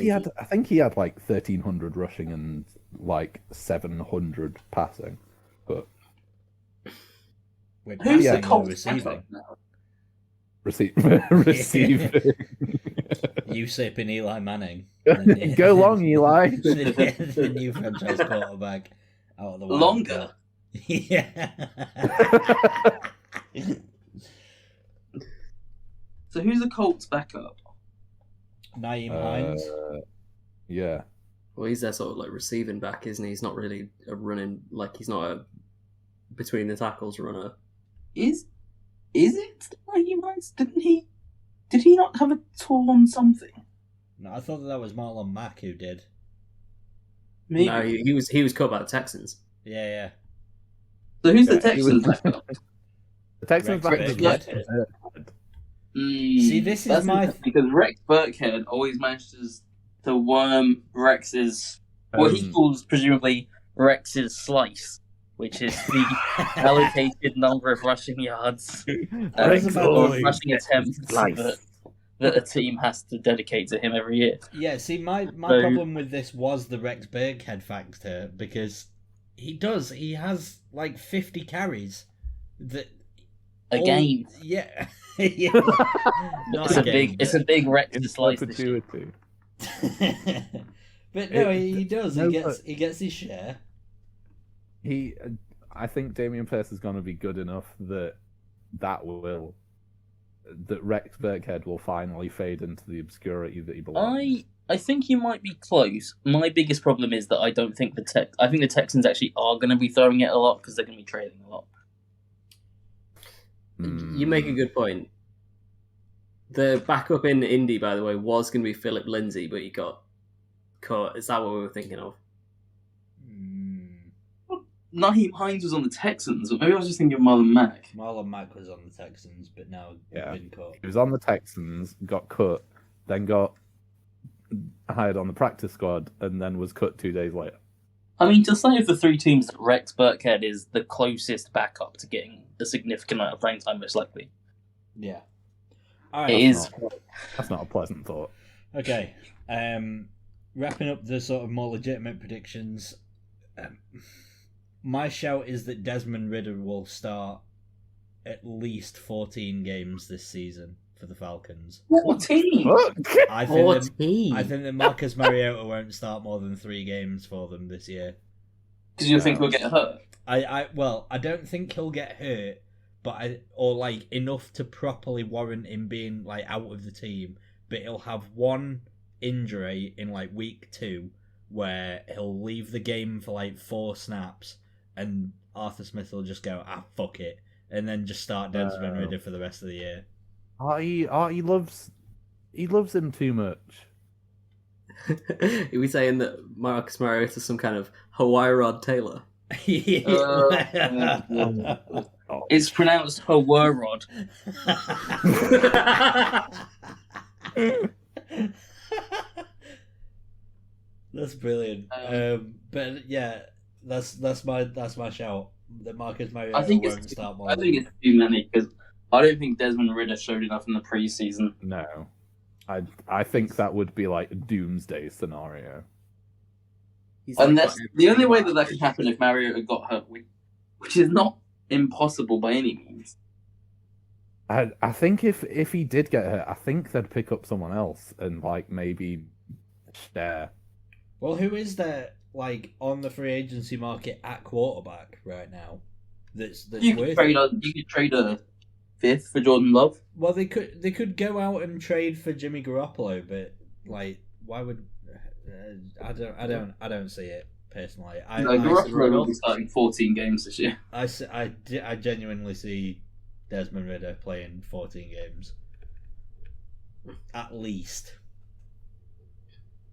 he had like 1,300 rushing and like 700 passing. But who's the Colts receiving? Receiving. Usurp and Eli Manning. Go long, Eli. the new franchise quarterback out of the longer. Yeah. So who's the Colts backup? Nyheim Hines. Yeah. Well, he's their sort of like receiving back, isn't he? He's not really a running, like he's not a between the tackles runner. Is it Nyheim Hines? Did he not have a torn something? No, I thought that was Marlon Mack who did. Maybe. No, he was cut by the Texans. Yeah. So who's the Texans backup? The Texans backup. See, this is because Rex Burkhead always manages to worm Rex's what he calls presumably Rex's slice, which is the allocated number of rushing yards or rushing attempts that a team has to dedicate to him every year. Yeah, see, my problem with this was the Rex Burkhead factor, because he has like 50 carries. Game. Yeah. Yeah. It's a big Rex to slice this year. But no, he does. He gets his share. I think Damian Pierce is going to be good enough that Rex Burkhead will finally fade into the obscurity that he belongs. I think he might be close. My biggest problem is that I don't think I think the Texans actually are going to be throwing it a lot because they're going to be trading a lot. You make a good point. The backup in Indy, by the way, was going to be Philip Lindsay, but he got cut. Is that what we were thinking of? Naheem Hines was on the Texans. Maybe I was just thinking of Marlon Mack. Marlon Mack was on the Texans, but now been cut. He was on the Texans, got cut, then got hired on the practice squad, and then was cut 2 days later. I mean, to say of the three teams that Rex Burkhead is the closest backup to getting a significant amount of playing time, most likely. Yeah. All right, That's not a pleasant thought. Okay. Wrapping up the sort of more legitimate predictions. My shout is that Desmond Ridder will start at least 14 games this season for the Falcons. 14? I think that Marcus Mariota won't start more than 3 games for them this year. Because you think he'll get hurt? I don't think he'll get hurt, or enough to properly warrant him being out of the team. But he'll have one injury in week 2 where he'll leave the game for 4 snaps, and Arthur Smith will just go, fuck it, and then just start Desmond Ridder for the rest of the year. He loves him too much. Are we saying that Marcus Mariota is some kind of Hawaii Rod Taylor? It's pronounced Hawarod. That's brilliant. But yeah, that's my shout. That Marcus Mariota won't start more. I think it's too many because I don't think Desmond Ridder showed enough in the preseason. No, I think that would be a doomsday scenario. And that's the only way that could happen if Mariota got hurt, which is not impossible by any means. I think if he did get hurt, I think they'd pick up someone else and maybe share. Well, who is there on the free agency market at quarterback right now? That's you could trade a 5th for Jordan Love. Well, they could go out and trade for Jimmy Garoppolo, but why would I don't see it personally. Garoppolo will be starting 14 games this year. I genuinely see Desmond Ridder playing 14 games at least.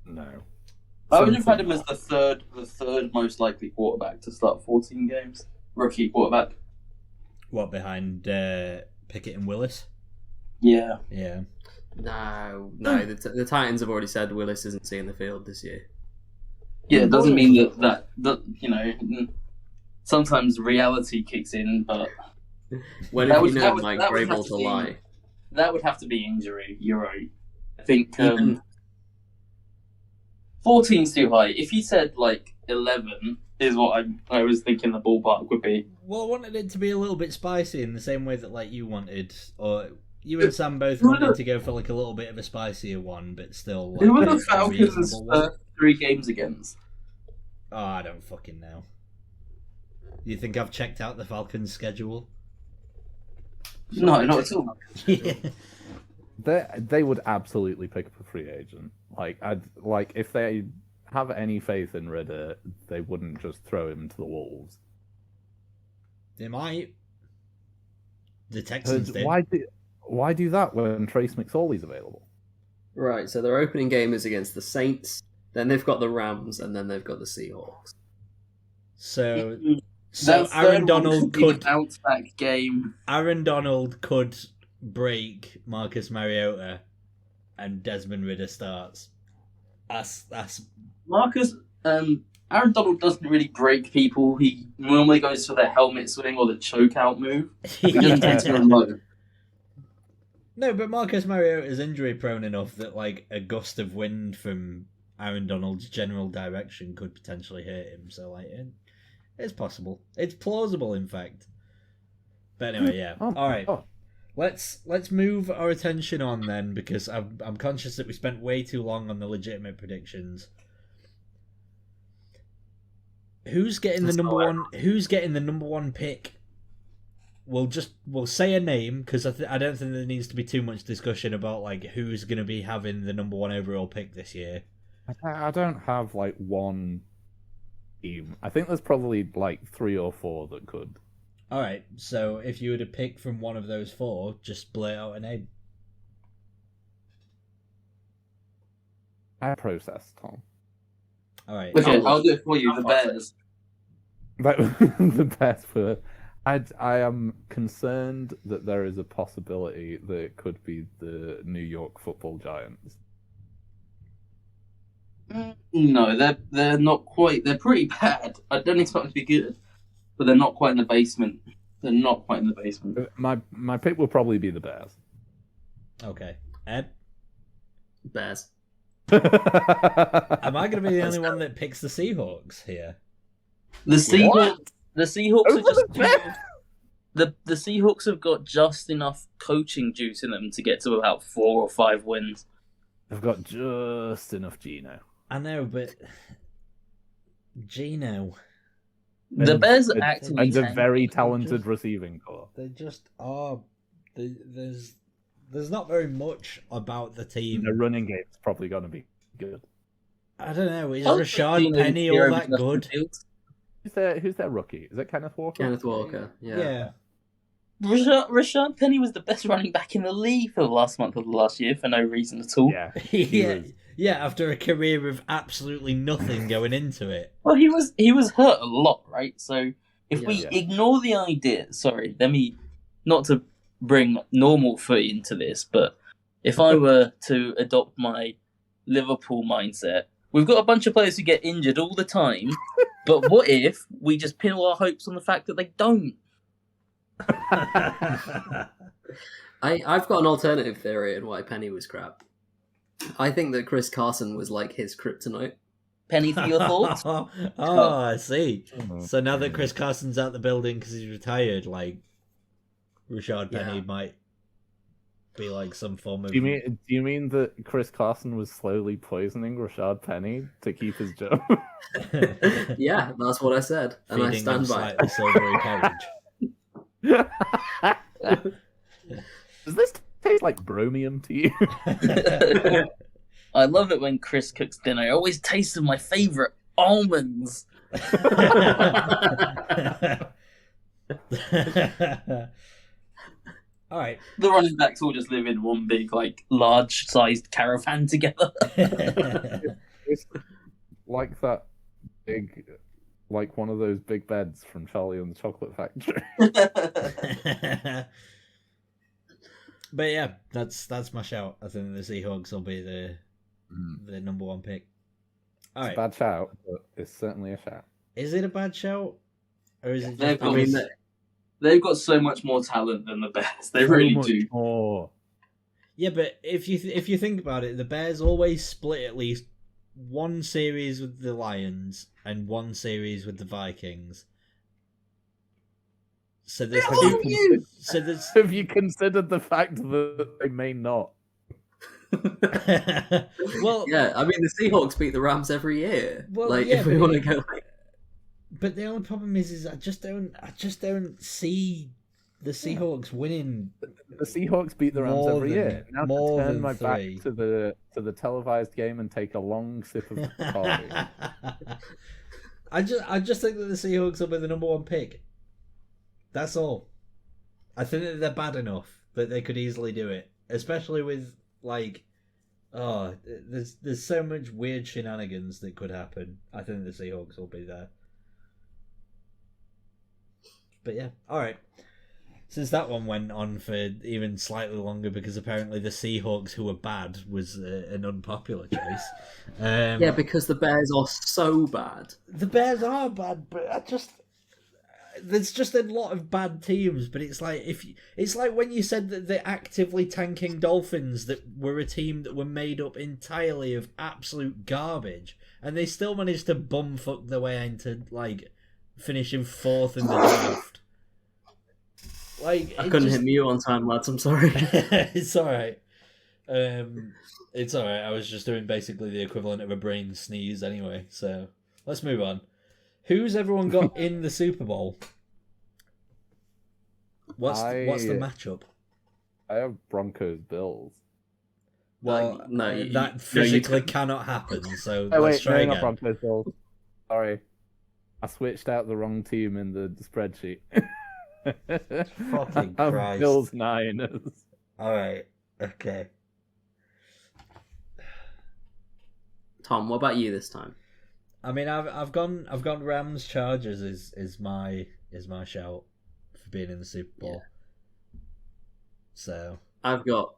No. I would have had him as the third most likely quarterback to start 14 games. Rookie quarterback. What, behind Pickett and Willis? Yeah. Yeah. No. The Titans have already said Willis isn't seeing the field this year. Yeah, it doesn't mean that sometimes reality kicks in, but when have you known Mike Vrabel to lie? That would have to be injury. You're right. I think 14's too high. If you said 11 is what I was thinking the ballpark would be. Well, I wanted it to be a little bit spicy in the same way that you wanted, or you and Sam both wanted to go for a little bit of a spicier one, but still. Who were the Falcons' 3 games against? Oh, I don't fucking know. You think I've checked out the Falcons' schedule? No, not at all. Yeah. They would absolutely pick up a free agent. If they have any faith in Ridder, they wouldn't just throw him to the wolves. They might. The Texans did. Why do that when Trace McSorley's available? Right, so their opening game is against the Saints, then they've got the Rams, and then they've got the Seahawks. So That Aaron Donald could bounce back game. Aaron Donald could break Marcus Mariota, and Desmond Ridder starts. That's Marcus. Aaron Donald doesn't really break people. He normally goes for the helmet swing or the choke out move. He doesn't tend to go low. No, but Marcus Mariota is injury prone enough that like a gust of wind from Aaron Donald's general direction could potentially hurt him. So like, it's possible. It's plausible, in fact. But anyway, yeah. All right. Let's move our attention on then, because I'm conscious that we spent way too long on the legitimate predictions. Who's getting the number one? Who's getting the number one pick? We'll say a name, because I don't think there needs to be too much discussion about like who's going to be having the number one overall pick this year. I don't have like one team. I think there's probably like 3 or 4 that could. All right, so if you were to pick from one of those 4, just blurt out a name. I process, Tom. All right. Okay, I'll do it for you. The Bears. The Bears for. I am concerned that there is a possibility that it could be the New York Football Giants. No, they're not quite. They're pretty bad. I don't expect them to be good, but they're not quite in the basement. They're not quite in the basement. My pick will probably be the Bears. Okay, Ed. Bears. Am I going to be the only one that picks the Seahawks here? The Seahawks. What? The Seahawks are just Bears? the Seahawks have got just enough coaching juice in them to get to about 4 or 5 wins. They've got just enough Geno. I know, but Geno. The Bears are actively and a tanking. very talented receiving core. They just are. There's not very much about the team. The running game's probably going to be good. I don't know. Is Oh, Rashad Geno Penny all that good? Who's their rookie? Is it Kenneth Walker? Kenneth Walker. Yeah. Rashad Penny was the best running back in the league for the last month of the last year for no reason at all. Yeah. Yeah, after a career of absolutely nothing going into it. Well, he was hurt a lot, right? So if we ignore the idea, sorry, let me not to bring normal footy into this, but if I were to adopt my Liverpool mindset, we've got a bunch of players who get injured all the time, but what if we just pin all our hopes on the fact that they don't? I've got an alternative theory on why Penny was crap. I think that Chris Carson was like his kryptonite. Penny, for your thoughts? I see. So now that Chris Carson's out the building because he's retired, like Rashad Penny might be like some form of. Do you mean that Chris Carson was slowly poisoning Rashad Penny to keep his job? Yeah, that's what I said, and I stand by it. Silvery porridge. Does this taste like bromium to you? I love it when Chris cooks dinner. It always tastes of my favourite almonds. All right. The running backs all just live in one big, like, large-sized caravan together. It's like that big, like one of those big beds from Charlie and the Chocolate Factory. But yeah, that's my shout. I think the Seahawks will be the number one pick. All right. It's a bad shout, but it's certainly a shout. Is it a bad shout, or is it? They've got so much more talent than the Bears. They really do. More. Yeah, but if you think about it, the Bears always split at least one series with the Lions and one series with the Vikings. So there's have you considered the fact that they may not? Well, yeah, I mean the Seahawks beat the Rams every year. Well, like yeah, if we want to go. But the only problem is I just don't see the Seahawks winning. The Seahawks beat the Rams every year. Now more to turn than my three. back to the televised game and take a long sip of coffee. I just think that the Seahawks will be the number one pick. That's all. I think that they're bad enough that they could easily do it, especially with like, there's so much weird shenanigans that could happen. I think the Seahawks will be there. But yeah, all right. since that one went on for even slightly longer because apparently the Seahawks, who were bad, was an unpopular choice. Yeah, because the Bears are so bad. The Bears are bad, but there's just a lot of bad teams. But it's like it's like when you said that the actively tanking Dolphins that were a team that were made up entirely of absolute garbage, and they still managed to bumfuck their way into like finishing 4th in the draft. Like I couldn't hit mute on time, lads. I'm sorry. It's all right. It's all right. I was just doing basically the equivalent of a brain sneeze anyway. So let's move on. Who's everyone got in the Super Bowl? What's the matchup? I have Broncos Bills. Well, no, that physically cannot happen. So Oh, let's try not again. Broncos Bills. Sorry, I switched out the wrong team in the spreadsheet. Fucking Christ. Bills Niners. All right. Okay. Tom, what about you this time? I mean, I've gone Rams Chargers is my shout for being in the Super Bowl. Yeah. So I've got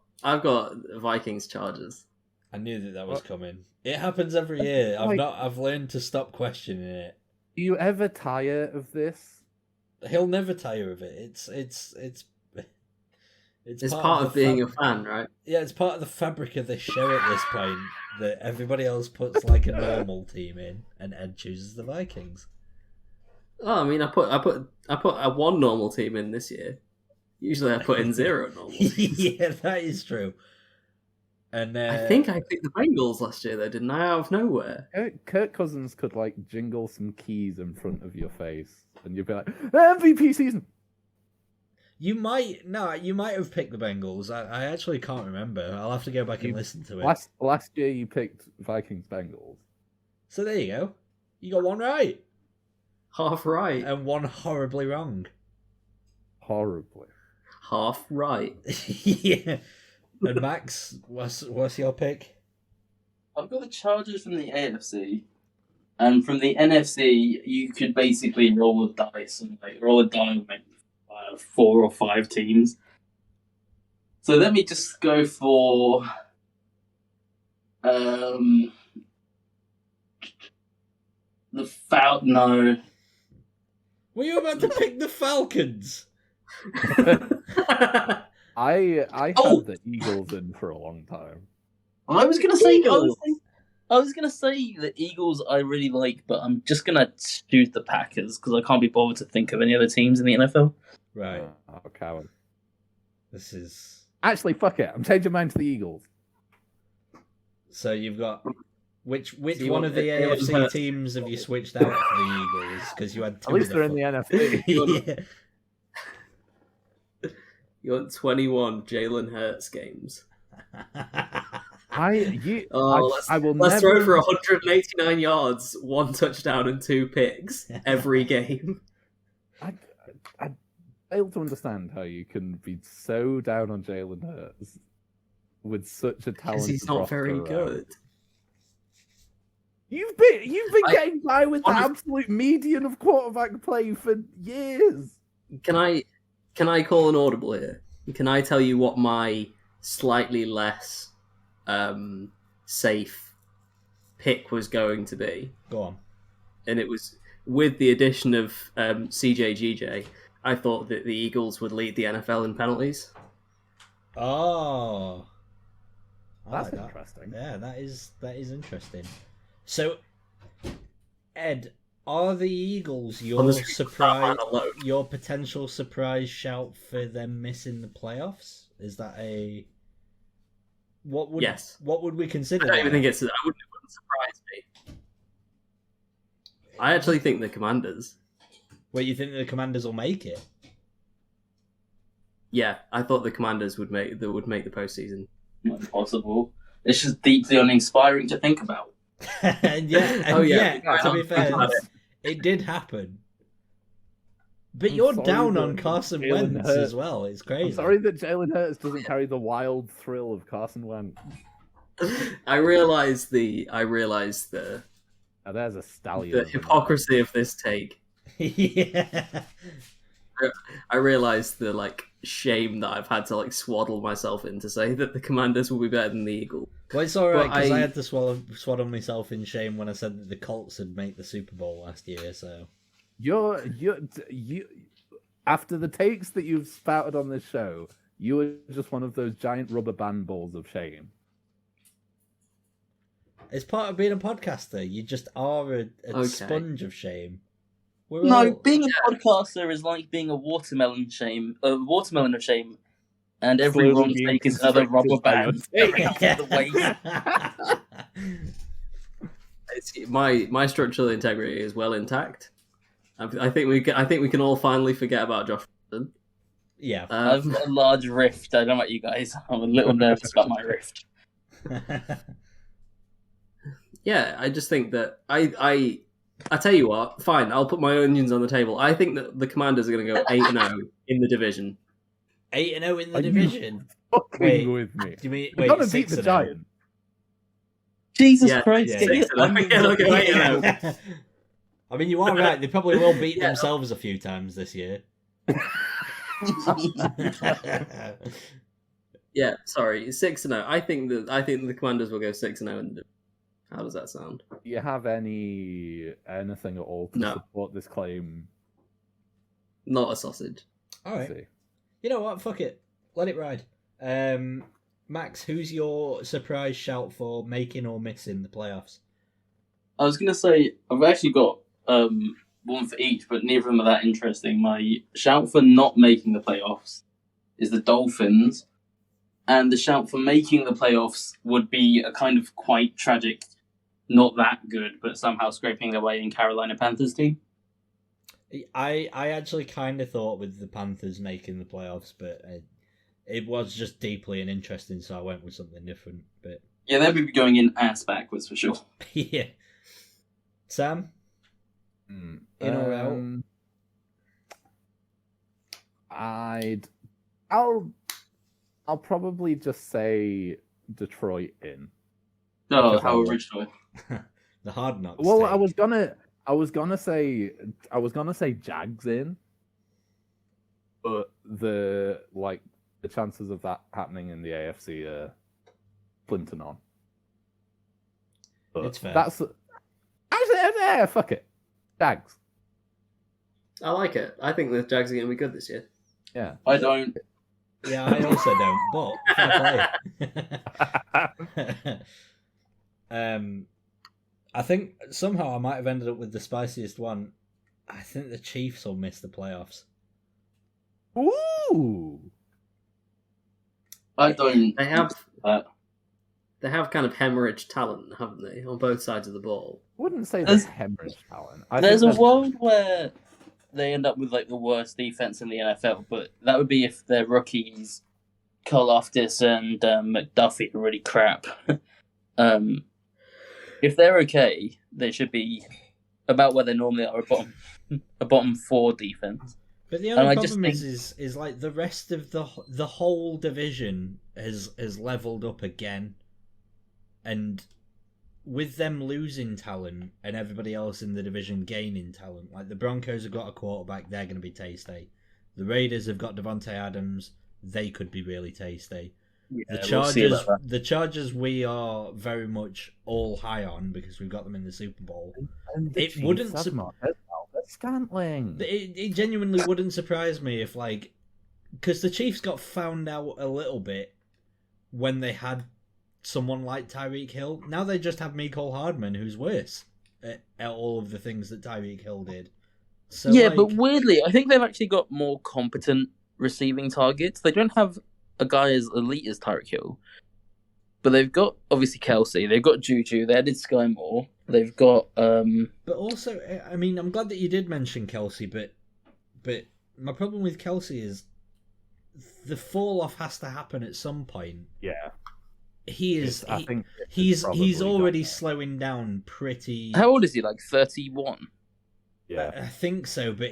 Vikings Chargers. I knew that was coming. It happens every year. I've learned to stop questioning it. Do you ever tire of this? He'll never tire of it. It's part of being a fan, right? Yeah, it's part of the fabric of this show at this point that everybody else puts like a normal team in, and Ed chooses the Vikings. Oh, I mean, I put a one normal team in this year. Usually, I put in 0 normal teams. Yeah, that is true. And I think I picked the Bengals last year, though, didn't I? Out of nowhere. Kirk Cousins could like jingle some keys in front of your face, and you'd be like, MVP season. You might have picked the Bengals. I actually can't remember. I'll have to go back and listen to it. Last year you picked Vikings Bengals. So there you go. You got one right. Half right. And one horribly wrong. Horribly. Half right. Yeah. And Max, what's your pick? I've got the Chargers from the AFC, and from the NFC, you could basically roll a dice and roll a die with 4 or 5 teams. So let me just go for the No. Were you about to pick the Falcons? I had the Eagles in for a long time. I was gonna say the Eagles I really like, but I'm just gonna choose the Packers because I can't be bothered to think of any other teams in the NFL. Right. Oh, coward. This is Actually, fuck it. I'm changing mine to the Eagles. So you've got which you one want of the the AFC teams have you switched out for the Eagles? Because you had two. At least they're in the NFC. Yeah. You want 21 Jalen Hurts games. I will let's never throw for 189 yards, 1 touchdown and 2 picks every game. I fail to understand how you can be so down on Jalen Hurts with such a talented Because he's not very roster around. good. You've been getting by with the absolute median of quarterback play for years. Can I call an audible here? Can I tell you what my slightly less safe pick was going to be? Go on. And it was with the addition of CJGJ. I thought that the Eagles would lead the NFL in penalties. Oh, That's interesting. Yeah, that is interesting. So, Ed, are the Eagles your surprise, your potential surprise shout for them missing the playoffs? Is that a what would Yes? What would we consider? I don't even think it wouldn't surprise me. I actually think the Commanders. Wait, you think the Commanders will make it? Yeah, I thought the Commanders would make the postseason. Not possible. It's just deeply uninspiring to think about. To be fair, it did happen. But you're down on Carson Wentz as well. It's crazy. I'm sorry that Jalen Hurts doesn't carry the wild thrill of Carson Wentz. I realize the Now there's a stallion. the hypocrisy of this take. Yeah. I realised the shame that I've had to swaddle myself in to say that the Commanders will be better than the Eagles. Well, it's all right because I had to swaddle myself in shame when I said that the Colts would make the Super Bowl last year. So you after the takes that you've spouted on this show, you are just one of those giant rubber band balls of shame. It's part of being a podcaster. You just are a sponge of shame. Being a podcaster is like being a watermelon of shame, and every wrong take is another rubber band around the waist. My structural integrity is well intact. I think we can all finally forget about Josh Rosen. Yeah, I've got a large rift. I don't know about you guys. I'm a little nervous about my rift. Yeah, I just think that I tell you what, fine, I'll put my onions on the table. I think that the Commanders are going to go 8-0 in the division. 8-0 in the division? Fucking with me. Do you mean We're gonna beat the Giants? Jesus Christ! Yeah, they'll go 8-0. I mean, you are right. They probably will beat themselves a few times this year. Yeah, sorry, 6-0. I think the Commanders will go 6-0 in the division. How does that sound? Do you have anything at all to support this claim? Not a sausage. All right. You know what? Fuck it. Let it ride. Max, who's your surprise shout for making or missing the playoffs? I was going to say, I've actually got one for each, but neither of them are that interesting. My shout for not making the playoffs is the Dolphins, and the shout for making the playoffs would be a kind of quite tragic, not that good, but somehow scraping their way in Carolina Panthers team. I actually kind of thought with the Panthers making the playoffs, but it was just deeply uninteresting, so I went with something different. But yeah, they would be going in ass backwards for sure. Yeah. Sam? In or out? I'll probably just say Detroit in. Oh, how original! The Hard Knocks. Well, take. I was gonna say Jags in, but the chances of that happening in the AFC are Clinton on. But it's fair. That's actually fuck it, Jags. I like it. I think the Jags are going to be good this year. Yeah, I don't. Yeah, I also don't. But fair play. I think somehow I might have ended up with the spiciest one. I think the Chiefs will miss the playoffs. Ooh. I don't. They have kind of hemorrhage talent, haven't they, on both sides of the ball? Wouldn't say there's hemorrhage talent. There's a world where they end up with the worst defense in the NFL, but that would be if their rookies, Karlaftis and McDuffie, are really crap. If they're okay, they should be about where they normally are, a bottom 4 defense. But the only problem is the rest of the whole division has leveled up again, and with them losing talent and everybody else in the division gaining talent, the Broncos have got a quarterback, they're going to be tasty. The Raiders have got Devontae Adams, they could be really tasty. Yeah, the Chargers we are very much all high on because we've got them in the Super Bowl. And it wouldn't Scantling. It genuinely wouldn't surprise me if because the Chiefs got found out a little bit when they had someone like Tyreek Hill. Now they just have Mecole Hardman, who's worse at all of the things that Tyreek Hill did. So, yeah, but weirdly, I think they've actually got more competent receiving targets. They don't have a guy as elite as Tyreek Hill, but they've got obviously Kelsey. They've got Juju. They added Sky Moore. They've got. But also, I mean, I'm glad that you did mention Kelsey, but my problem with Kelsey is the fall off has to happen at some point. Yeah. He's already slowing down pretty. How old is he? 31. Yeah, I think so. But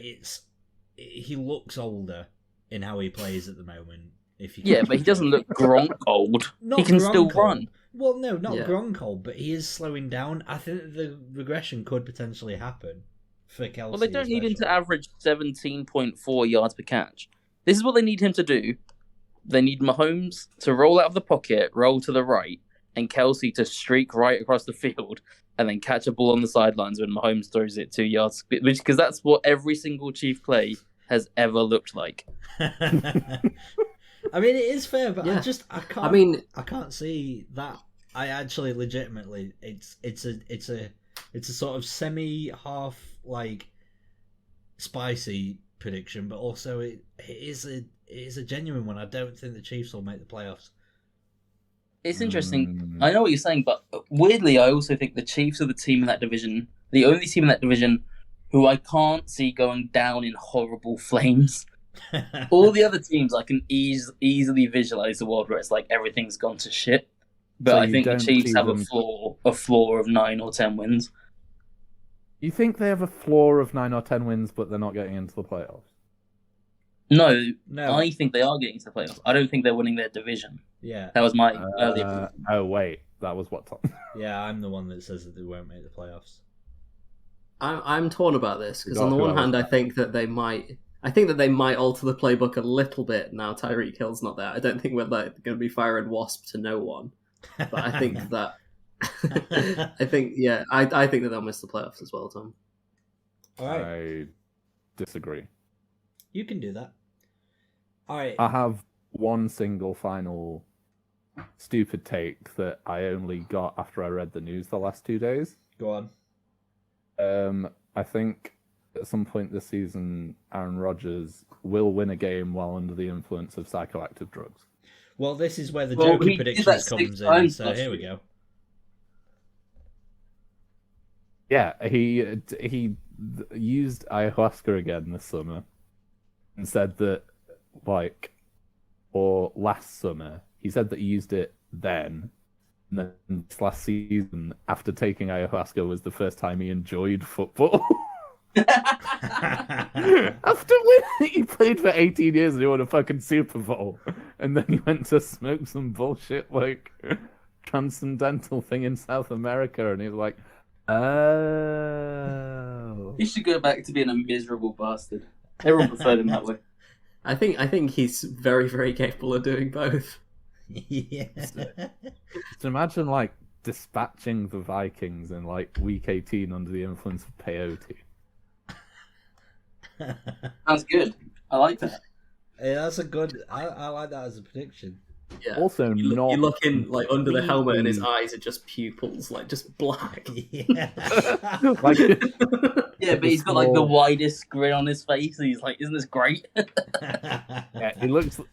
he looks older in how he plays at the moment. But he doesn't look Gronk old. He can still run. Well, no, not Gronk old, but he is slowing down. I think the regression could potentially happen. for Kelsey. Well, they don't need him to especially. average 17.4 yards per catch. This is what they need him to do. They need Mahomes to roll out of the pocket, roll to the right, and Kelsey to streak right across the field and then catch a ball on the sidelines when Mahomes throws it 2 yards. Because that's what every single Chief play has ever looked like. I mean, it is fair, but Yeah. I can't. I mean, I can't see that. I actually legitimately, it's a sort of semi-half like spicy prediction, but also it is a genuine one. I don't think the Chiefs will make the playoffs. It's interesting. I know what you're saying, but weirdly, I also think the Chiefs are the team in that division, the only team in that division who I can't see going down in horrible flames. All the other teams, I can easily visualize the world where it's like everything's gone to shit. But So I you think the don't Chiefs see have them- a floor of 9 or 10 wins. You think they have a floor of 9 or 10 wins, but they're not getting into the playoffs? No, No. I think they are getting to the playoffs. I don't think they're winning their division. Yeah, That was my earlier. Oh wait, that was what Tom. yeah, I'm the one that says that they won't make the playoffs. I'm torn about this because Got on the who one I was hand, I backing. think that they might. I think that they might alter the playbook a little bit now. Tyreek Hill's not there. I don't think we're like, going to be firing Wasp to no one. But I think that. I think that they'll miss the playoffs as well, Tom. All right, I disagree. you can do that. All right, I have one single final stupid take that I only got after I read the news the last 2 days. go on. I think at some point this season, Aaron Rodgers will win a game while under the influence of psychoactive drugs. Well, this is where the Well, jokey he did that predictions 6 comes in. times So last here we year. go. Yeah, he used ayahuasca again this summer and said that, like, or last summer, he said that he used it then. And then this last season, after taking ayahuasca, was the first time he enjoyed football. After winning, he played for 18 years and he won a fucking Super Bowl. And then he went to smoke some bullshit, like, transcendental thing in South America. And he was like, oh. He should go back to being a miserable bastard. Everyone preferred him that way. I think he's very, very capable of doing both. Yeah. Just imagine, like, dispatching the Vikings in, like, week 18 under the influence of peyote. Sounds good. I like that. Yeah, that's a good. I like that as a prediction. Yeah. Also, You not look in like under the helmet, and his completely- eyes are just pupils, like just black. Yeah. like, Yeah, but he's got like the small- widest grin on his face, and he's like, "Isn't this great?" yeah,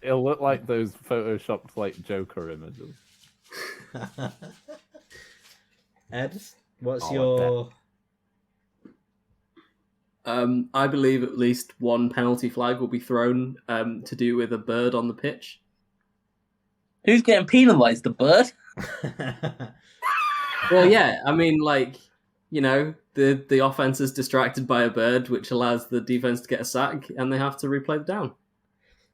it'll look like those photoshopped, like, Joker images. Ed, what's Oh, I your? I believe at least one penalty flag will be thrown to do with a bird on the pitch. Who's getting penalised? The bird? Well, yeah, I mean, like, you know, the offense is distracted by a bird, which allows the defense to get a sack, and they have to replay the down.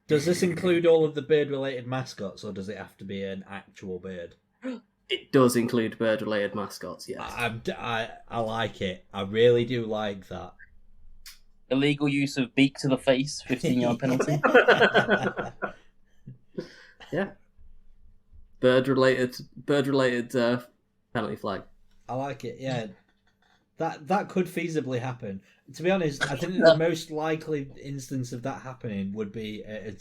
Does this include all of the bird-related mascots, or does it have to be an actual bird? It does include bird-related mascots, yes. I like it. I really do like that. Illegal use of beak to the face, 15-yard penalty. Yeah. Bird-related penalty flag. I like it. Yeah, that could feasibly happen. To be honest, I think the most likely instance of that happening would be a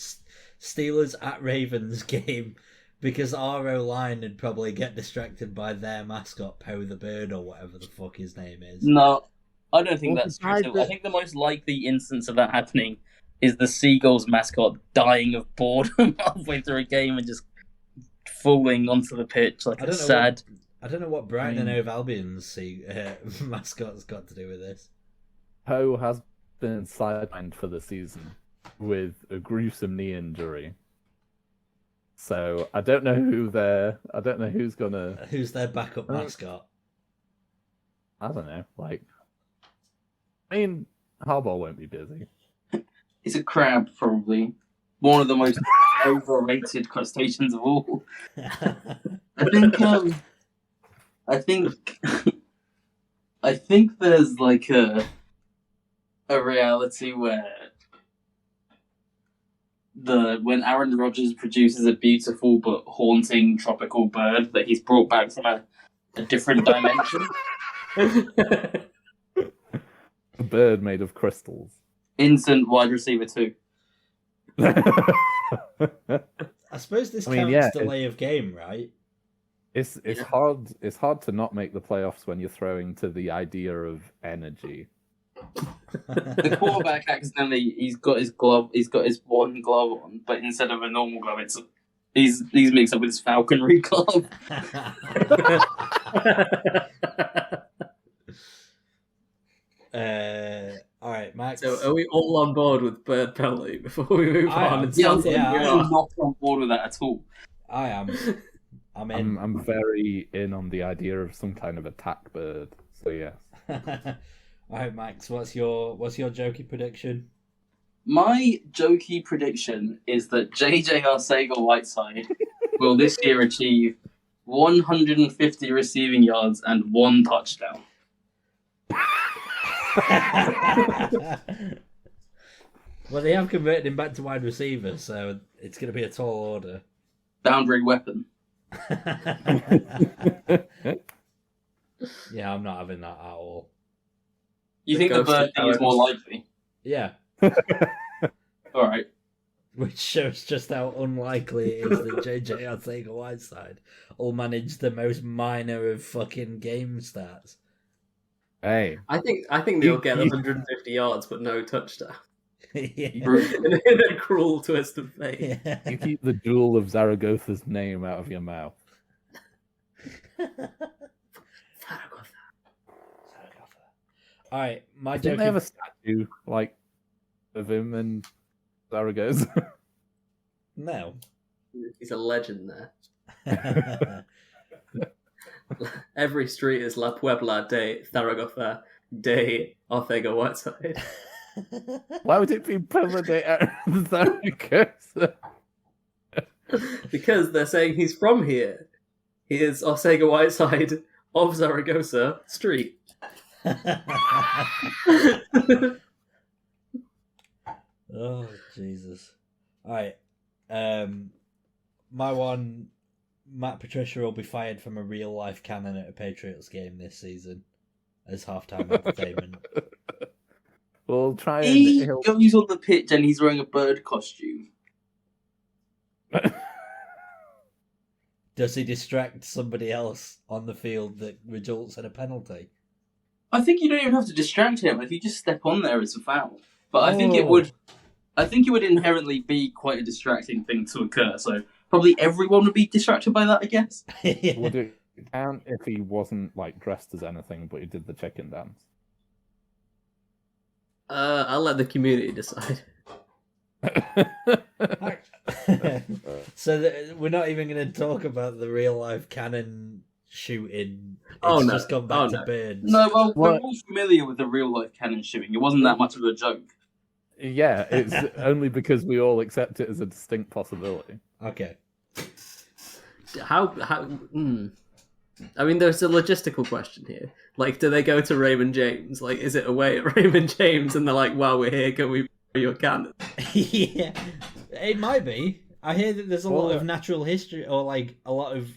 Steelers at Ravens game, because our O-line would probably get distracted by their mascot, Poe the Bird, or whatever the fuck his name is. No, I don't think Well, that's besides true. the- I think the most likely instance of that happening is the Seagulls mascot dying of boredom halfway through a game and just falling onto the pitch like I a don't know sad. I don't know what Brighton and I mean- Hove Albion's mascot's got to do with this. Poe has been sidelined for the season with a gruesome knee injury. So I don't know who's gonna. Who's their backup mascot? I don't know. Like, I mean, Harbaugh won't be busy. It's a crab, probably. One of the most overrated crustaceans of all. I think I think there's like a a reality where when Aaron Rodgers produces a beautiful but haunting tropical bird that he's brought back from a different dimension. A bird made of crystals. Instant wide receiver 2. I suppose this I mean, counts yeah, delay of game, right? It's hard to not make the playoffs when you're throwing to the idea of energy. The quarterback accidentally he's got his one glove on, but instead of a normal glove, he's mixed up with his falconry glove. All right, Max. So are we all on board with bird penalty before we move on? It Yeah, sounds like we I'm are. not on board with that at all. I am. I'm in. I'm very in on the idea of some kind of attack bird. So yes. All right, Max. What's your jokey prediction? My jokey prediction is that JJ Arcega-Whiteside will this year achieve 150 receiving yards and 1 touchdown. Well, they have converted him back to wide receiver, so it's going to be a tall order. Boundary weapon. Yeah, I'm not having that at all. You think the bird thing is more likely? Yeah. All right. Which shows just how unlikely it is that JJ Arcega-Whiteside will manage the most minor of fucking game stats. Hey, I think they'll get 150 yards but no touchdown. Yeah. In a cruel twist of fate. you keep the jewel of Zaragoza's name out of your mouth. All right, my Didn't they jokey. have a statue of him and Zaragoza? No. He's a legend there. Every street is La Puebla de Zaragoza de Arcega-Whiteside. Why would it be Puebla de Zaragoza? Because they're saying he's from here. He is Arcega-Whiteside of Zaragoza Street. Oh, Jesus. All right. My one, Matt Patricia will be fired from a real life cannon at a Patriots game this season as halftime entertainment. We'll try and He's on the pitch and he's wearing a bird costume. Does he distract somebody else on the field that results in a penalty? I think you don't even have to distract him. If you just step on there, it's a foul. But I think it would inherently be quite a distracting thing to occur. So probably everyone would be distracted by that, I guess. Yeah. Would it count if he wasn't dressed as anything, but he did the chicken dance? I'll let the community decide. So we're not even going to talk about the real life cannon shooting. Oh, no. Just gone back to birds. No, well, we're What? all familiar with the real life cannon shooting. It wasn't that much of a joke. Yeah, it's only because we all accept it as a distinct possibility. Okay. How? I mean, there's a logistical question here. Do they go to Raymond James? Is it away at Raymond James and they're like, "Wow, we're here. Can we borrow your cannon?" Yeah, it might be. I hear that there's a lot of natural history, or a lot of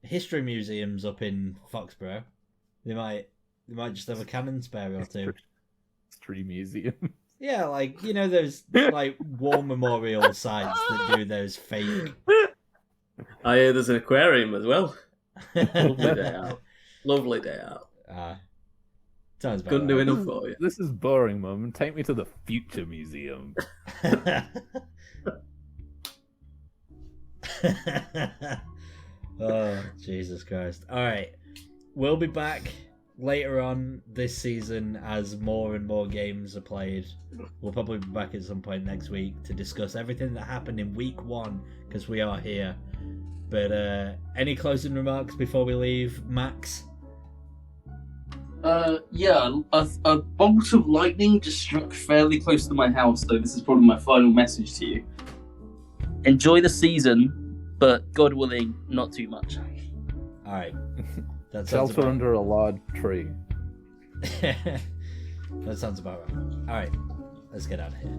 history museums up in Foxborough. They might just have a cannon spare or two. History museum. Yeah, those war memorial sites that do those fake. I hear there's an aquarium as well. Lovely day out. Lovely day out. Sounds about Couldn't do right. enough for you. This is boring, Mum. Take me to the Future Museum. Oh, Jesus Christ. Alright. We'll be back later on this season as more and more games are played. We'll probably be back at some point next week to discuss everything that happened in week 1, because we are here. But any closing remarks before we leave, Max? Yeah, a bolt of lightning just struck fairly close to my house, so this is probably my final message to you. Enjoy the season, but God willing, not too much. Alright. That sounds Shelter about... under a large tree. That sounds about right. All right, let's get out of here.